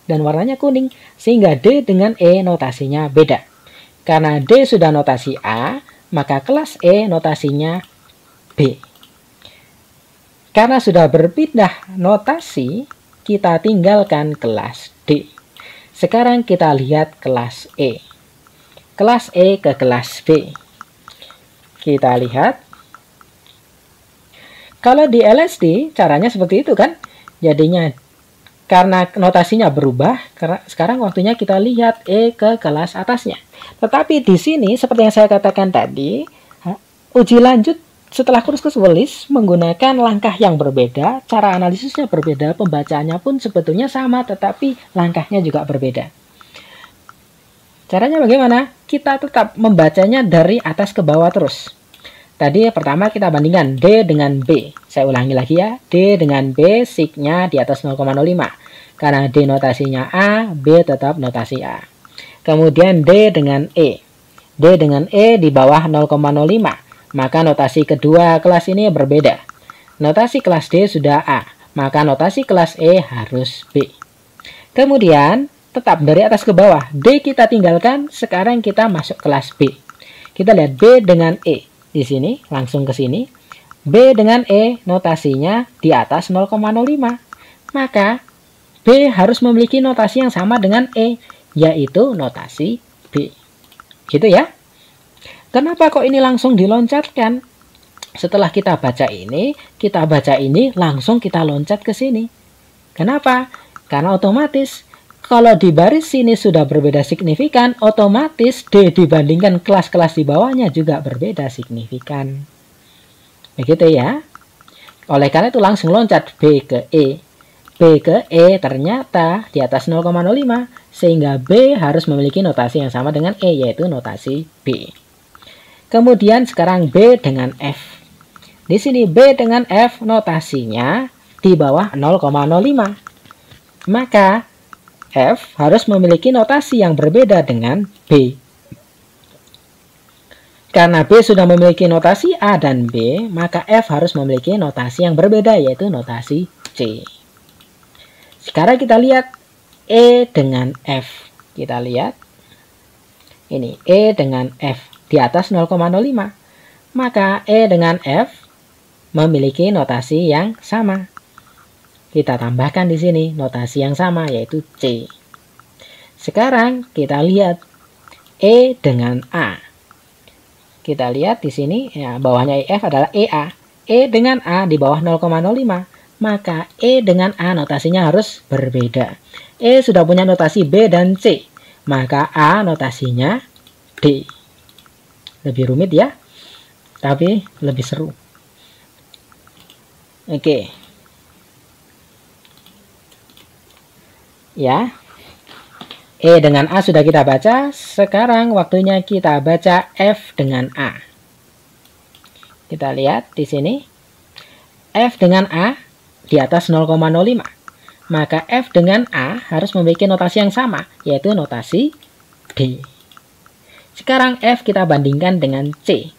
dan warnanya kuning. Sehingga D dengan E notasinya beda. Karena D sudah notasi A, maka kelas E notasinya B. Karena sudah berpindah notasi, kita tinggalkan kelas D. Sekarang kita lihat kelas E. Kelas E ke kelas B. Kita lihat. Kalau di LSD caranya seperti itu kan. Jadinya karena notasinya berubah, sekarang waktunya kita lihat E ke kelas atasnya. Tetapi di sini seperti yang saya katakan tadi, uji lanjut setelah kursus WLIS menggunakan langkah yang berbeda, cara analisisnya berbeda, pembacaannya pun sebetulnya sama, tetapi langkahnya juga berbeda. Caranya bagaimana? Kita tetap membacanya dari atas ke bawah terus. Tadi pertama kita bandingkan D dengan B. Saya ulangi lagi ya. D dengan B, signya di atas 0,05. Karena D notasinya A, B tetap notasi A. Kemudian D dengan E. D dengan E di bawah 0,05. Maka notasi kedua kelas ini berbeda. Notasi kelas D sudah A. Maka notasi kelas E harus B. Kemudian tetap dari atas ke bawah. D kita tinggalkan, sekarang kita masuk kelas B. Kita lihat B dengan E. Di sini, langsung ke sini. B dengan E, notasinya di atas 0,05. Maka, B harus memiliki notasi yang sama dengan E, yaitu notasi B. Gitu ya. Kenapa kok ini langsung diloncatkan? Setelah kita baca ini, langsung kita loncat ke sini. Kenapa? Karena otomatis, kalau di baris sini sudah berbeda signifikan, otomatis D dibandingkan kelas-kelas di bawahnya juga berbeda signifikan. Begitu ya. Oleh karena itu langsung loncat B ke E. B ke E ternyata di atas 0,05, sehingga B harus memiliki notasi yang sama dengan E, yaitu notasi B. Kemudian sekarang B dengan F. Di sini B dengan F notasinya di bawah 0,05. Maka F harus memiliki notasi yang berbeda dengan B. Karena B sudah memiliki notasi A dan B, maka F harus memiliki notasi yang berbeda, yaitu notasi C. Sekarang kita lihat E dengan F. Kita lihat. Ini E dengan F di atas 0,05. Maka E dengan F memiliki notasi yang sama. Kita tambahkan di sini notasi yang sama, yaitu C. Sekarang kita lihat E dengan A. Kita lihat di sini ya, bawahnya EF adalah EA. E dengan A di bawah 0,05. Maka E dengan A notasinya harus berbeda. E sudah punya notasi B dan C. Maka A notasinya D. Lebih rumit ya, tapi lebih seru. Oke. Ya, E dengan A sudah kita baca. Sekarang waktunya kita baca F dengan A. Kita lihat di sini. F dengan A di atas 0,05. Maka F dengan A harus memiliki notasi yang sama, yaitu notasi D. Sekarang F kita bandingkan dengan C.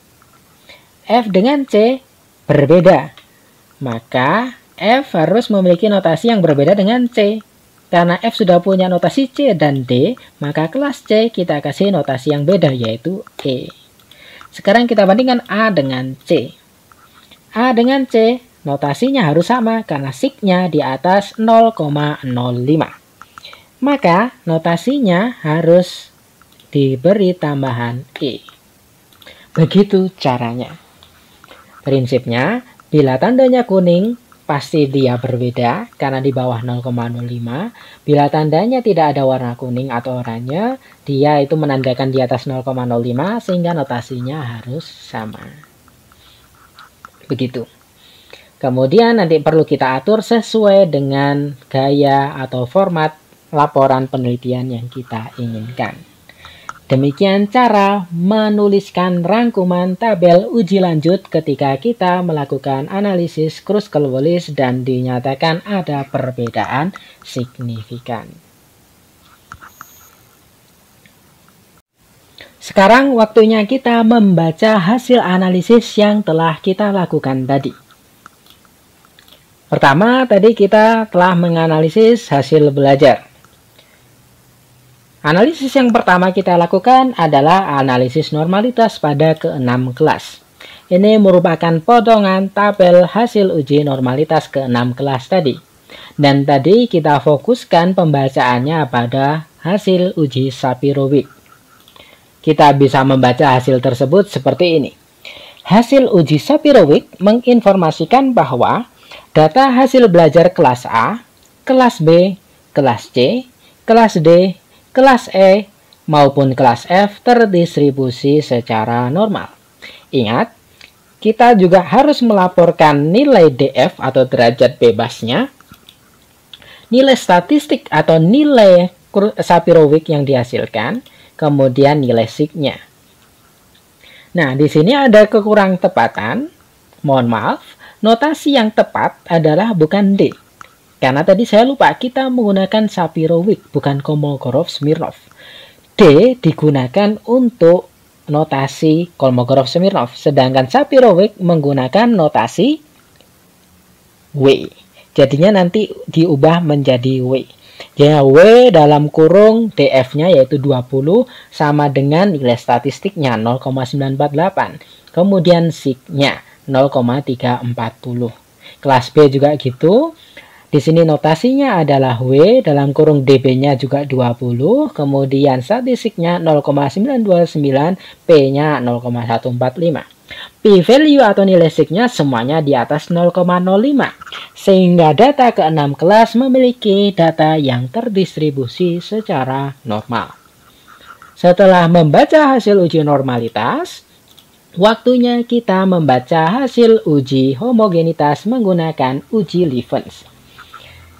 F dengan C berbeda. Maka F harus memiliki notasi yang berbeda dengan C. Karena F sudah punya notasi C dan D, maka kelas C kita kasih notasi yang beda, yaitu E. Sekarang kita bandingkan A dengan C. A dengan C notasinya harus sama karena sig-nya di atas 0,05. Maka notasinya harus diberi tambahan E. Begitu caranya. Prinsipnya, bila tandanya kuning, pasti dia berbeda karena di bawah 0,05. Bila tandanya tidak ada warna kuning atau oranye, dia itu menandakan di atas 0,05 sehingga notasinya harus sama. Begitu. Kemudian nanti perlu kita atur sesuai dengan gaya atau format laporan penelitian yang kita inginkan. Demikian cara menuliskan rangkuman tabel uji lanjut ketika kita melakukan analisis Kruskal-Wallis dan dinyatakan ada perbedaan signifikan. Sekarang waktunya kita membaca hasil analisis yang telah kita lakukan tadi. Pertama, tadi kita telah menganalisis hasil belajar. Analisis yang pertama kita lakukan adalah analisis normalitas pada ke-6 kelas. Ini merupakan potongan tabel hasil uji normalitas ke-6 kelas tadi. Dan tadi kita fokuskan pembacaannya pada hasil uji Shapiro-Wilk. Kita bisa membaca hasil tersebut seperti ini. Hasil uji Shapiro-Wilk menginformasikan bahwa data hasil belajar kelas A, kelas B, kelas C, kelas D, kelas E maupun kelas F terdistribusi secara normal. Ingat, kita juga harus melaporkan nilai DF atau derajat bebasnya, nilai statistik atau nilai Shapiro-Wilk yang dihasilkan, kemudian nilai sig-nya. Nah, di sini ada kekurang tepatan. Mohon maaf, notasi yang tepat adalah bukan D. Karena tadi saya lupa, kita menggunakan Shapiro-Wilk, bukan Kolmogorov-Smirnov. D digunakan untuk notasi Kolmogorov-Smirnov, sedangkan Shapiro-Wilk menggunakan notasi W. Jadinya nanti diubah menjadi W. Jadi W dalam kurung DF-nya yaitu 20 sama dengan nilai statistiknya 0,948. Kemudian sig-nya 0,340. Kelas B juga gitu. Di sini notasinya adalah W, dalam kurung DB-nya juga 20, kemudian statistiknya 0,929, P-nya 0,145. P-value atau nilai sig-nya semuanya di atas 0,05, sehingga data ke-6 kelas memiliki data yang terdistribusi secara normal. Setelah membaca hasil uji normalitas, waktunya kita membaca hasil uji homogenitas menggunakan uji Levens.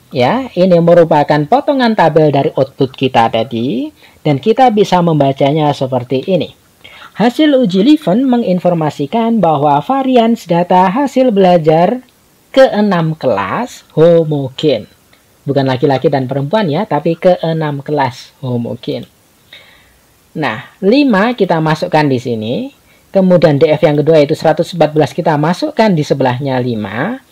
Ya, ini merupakan potongan tabel dari output kita tadi, dan kita bisa membacanya seperti ini. Hasil uji Levens menginformasikan bahwa varians data hasil belajar ke-6 kelas homogen. Bukan laki-laki dan perempuan ya, tapi ke-6 kelas homogen. Nah, 5 kita masukkan di sini. Kemudian DF yang kedua yaitu 114 kita masukkan di sebelahnya 5.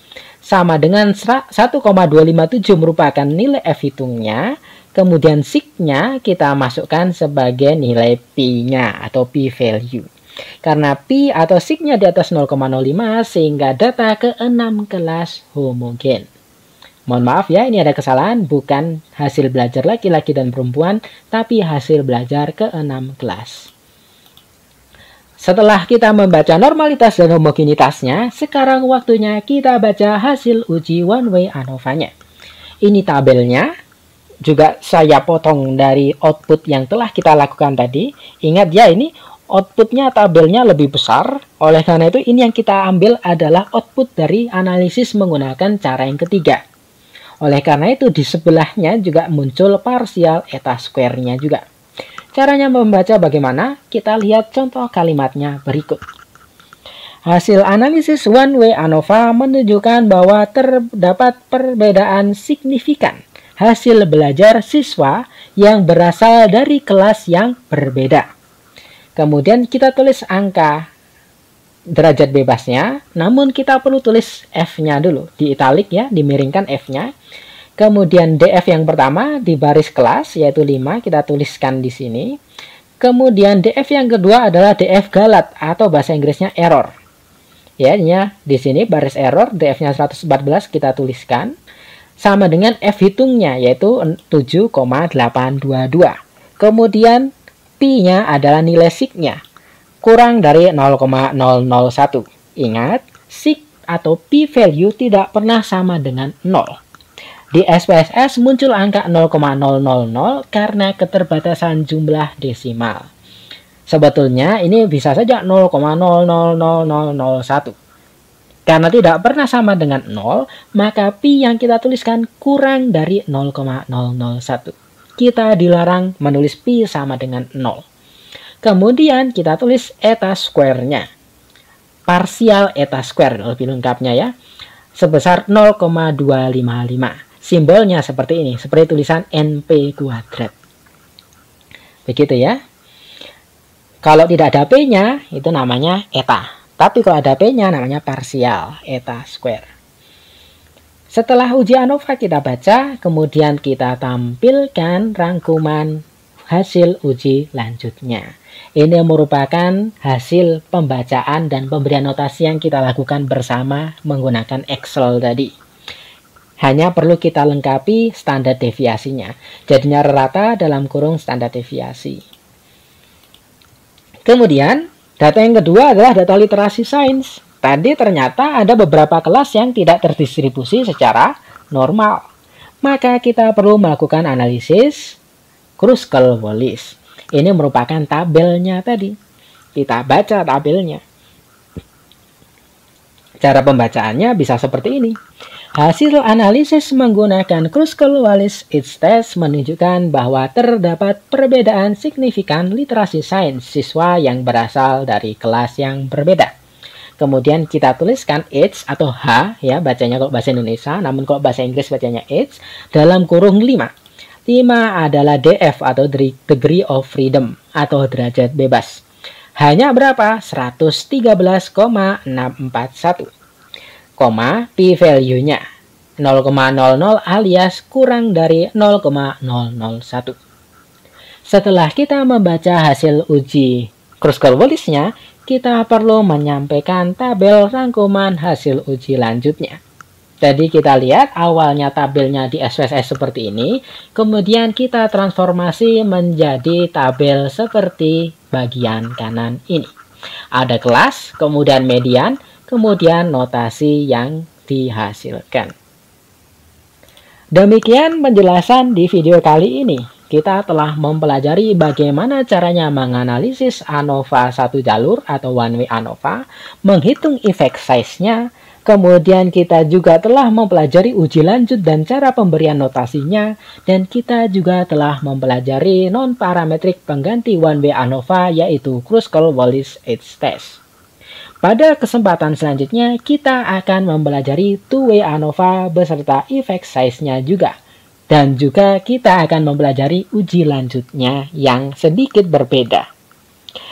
Sama dengan 1,257 merupakan nilai F hitungnya. Kemudian sig-nya kita masukkan sebagai nilai P-nya atau P-value. Karena P atau sig-nya di atas 0,05 sehingga data ke-6 kelas homogen. Mohon maaf ya, ini ada kesalahan. Bukan hasil belajar laki-laki dan perempuan, tapi hasil belajar ke-6 kelas. Setelah kita membaca normalitas dan homogenitasnya, sekarang waktunya kita baca hasil uji one-way ANOVA-nya. Ini tabelnya, juga saya potong dari output yang telah kita lakukan tadi. Ingat ya, ini outputnya tabelnya lebih besar. Oleh karena itu, ini yang kita ambil adalah output dari analisis menggunakan cara yang ketiga. Oleh karena itu, di sebelahnya juga muncul partial eta square-nya juga. Caranya membaca bagaimana? Kita lihat contoh kalimatnya berikut. Hasil analisis one-way ANOVA menunjukkan bahwa terdapat perbedaan signifikan hasil belajar siswa yang berasal dari kelas yang berbeda. Kemudian kita tulis angka derajat bebasnya, namun kita perlu tulis F-nya dulu. Di italic ya, dimiringkan F-nya. Kemudian DF yang pertama di baris kelas yaitu 5 kita tuliskan di sini. Kemudian DF yang kedua adalah DF galat atau bahasa Inggrisnya error. Ya, di sini baris error df-nya 114 kita tuliskan sama dengan f hitungnya yaitu 7,822. Kemudian pi-nya adalah nilai sig-nya kurang dari 0,001. Ingat, sig atau p value tidak pernah sama dengan 0. Di SPSS muncul angka 0,000 karena keterbatasan jumlah desimal. Sebetulnya ini bisa saja 0,000001. Karena tidak pernah sama dengan 0, maka pi yang kita tuliskan kurang dari 0,001. Kita dilarang menulis pi sama dengan 0. Kemudian kita tulis eta square-nya. Parsial eta square lebih lengkapnya ya. Sebesar 0,255. Simbolnya seperti ini, seperti tulisan NP kuadrat. Begitu ya. Kalau tidak ada P-nya, itu namanya eta. Tapi kalau ada P-nya, namanya parsial, eta square. Setelah uji ANOVA kita baca, kemudian kita tampilkan rangkuman hasil uji lanjutnya. Ini merupakan hasil pembacaan dan pemberian notasi yang kita lakukan bersama menggunakan Excel tadi. Hanya perlu kita lengkapi standar deviasinya. Jadinya rata dalam kurung standar deviasi. Kemudian, data yang kedua adalah data literasi sains. Tadi ternyata ada beberapa kelas yang tidak terdistribusi secara normal. Maka kita perlu melakukan analisis Kruskal-Wallis. Ini merupakan tabelnya tadi. Kita baca tabelnya. Cara pembacaannya bisa seperti ini. Hasil analisis menggunakan Kruskal-Wallis Test menunjukkan bahwa terdapat perbedaan signifikan literasi sains siswa yang berasal dari kelas yang berbeda. Kemudian kita tuliskan H atau H, ya bacanya kalau bahasa Indonesia, namun kalau bahasa Inggris bacanya H, dalam kurung 5. 5 adalah DF atau degree of freedom atau derajat bebas. Hanya berapa? 113,641. P value-nya 0,00 alias kurang dari 0,001. Setelah kita membaca hasil uji Kruskal-Wallis-nya, kita perlu menyampaikan tabel rangkuman hasil uji lanjutnya. Tadi kita lihat awalnya tabelnya di SPSS seperti ini, kemudian kita transformasi menjadi tabel seperti bagian kanan ini. Ada kelas, kemudian median, kemudian notasi yang dihasilkan. Demikian penjelasan di video kali ini. Kita telah mempelajari bagaimana caranya menganalisis ANOVA satu jalur atau one way ANOVA, menghitung effect size-nya, kemudian kita juga telah mempelajari uji lanjut dan cara pemberian notasinya, dan kita juga telah mempelajari non-parametrik pengganti one way ANOVA yaitu Kruskal-Wallis Test. Pada kesempatan selanjutnya, kita akan mempelajari two-way ANOVA beserta effect size-nya juga. Dan juga kita akan mempelajari uji lanjutnya yang sedikit berbeda.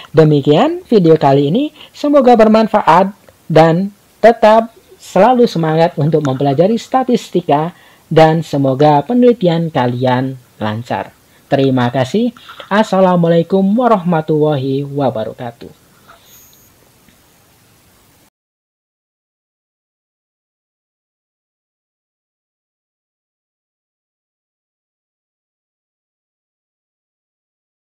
Demikian video kali ini, semoga bermanfaat dan tetap selalu semangat untuk mempelajari statistika dan semoga penelitian kalian lancar. Terima kasih. Assalamualaikum warahmatullahi wabarakatuh.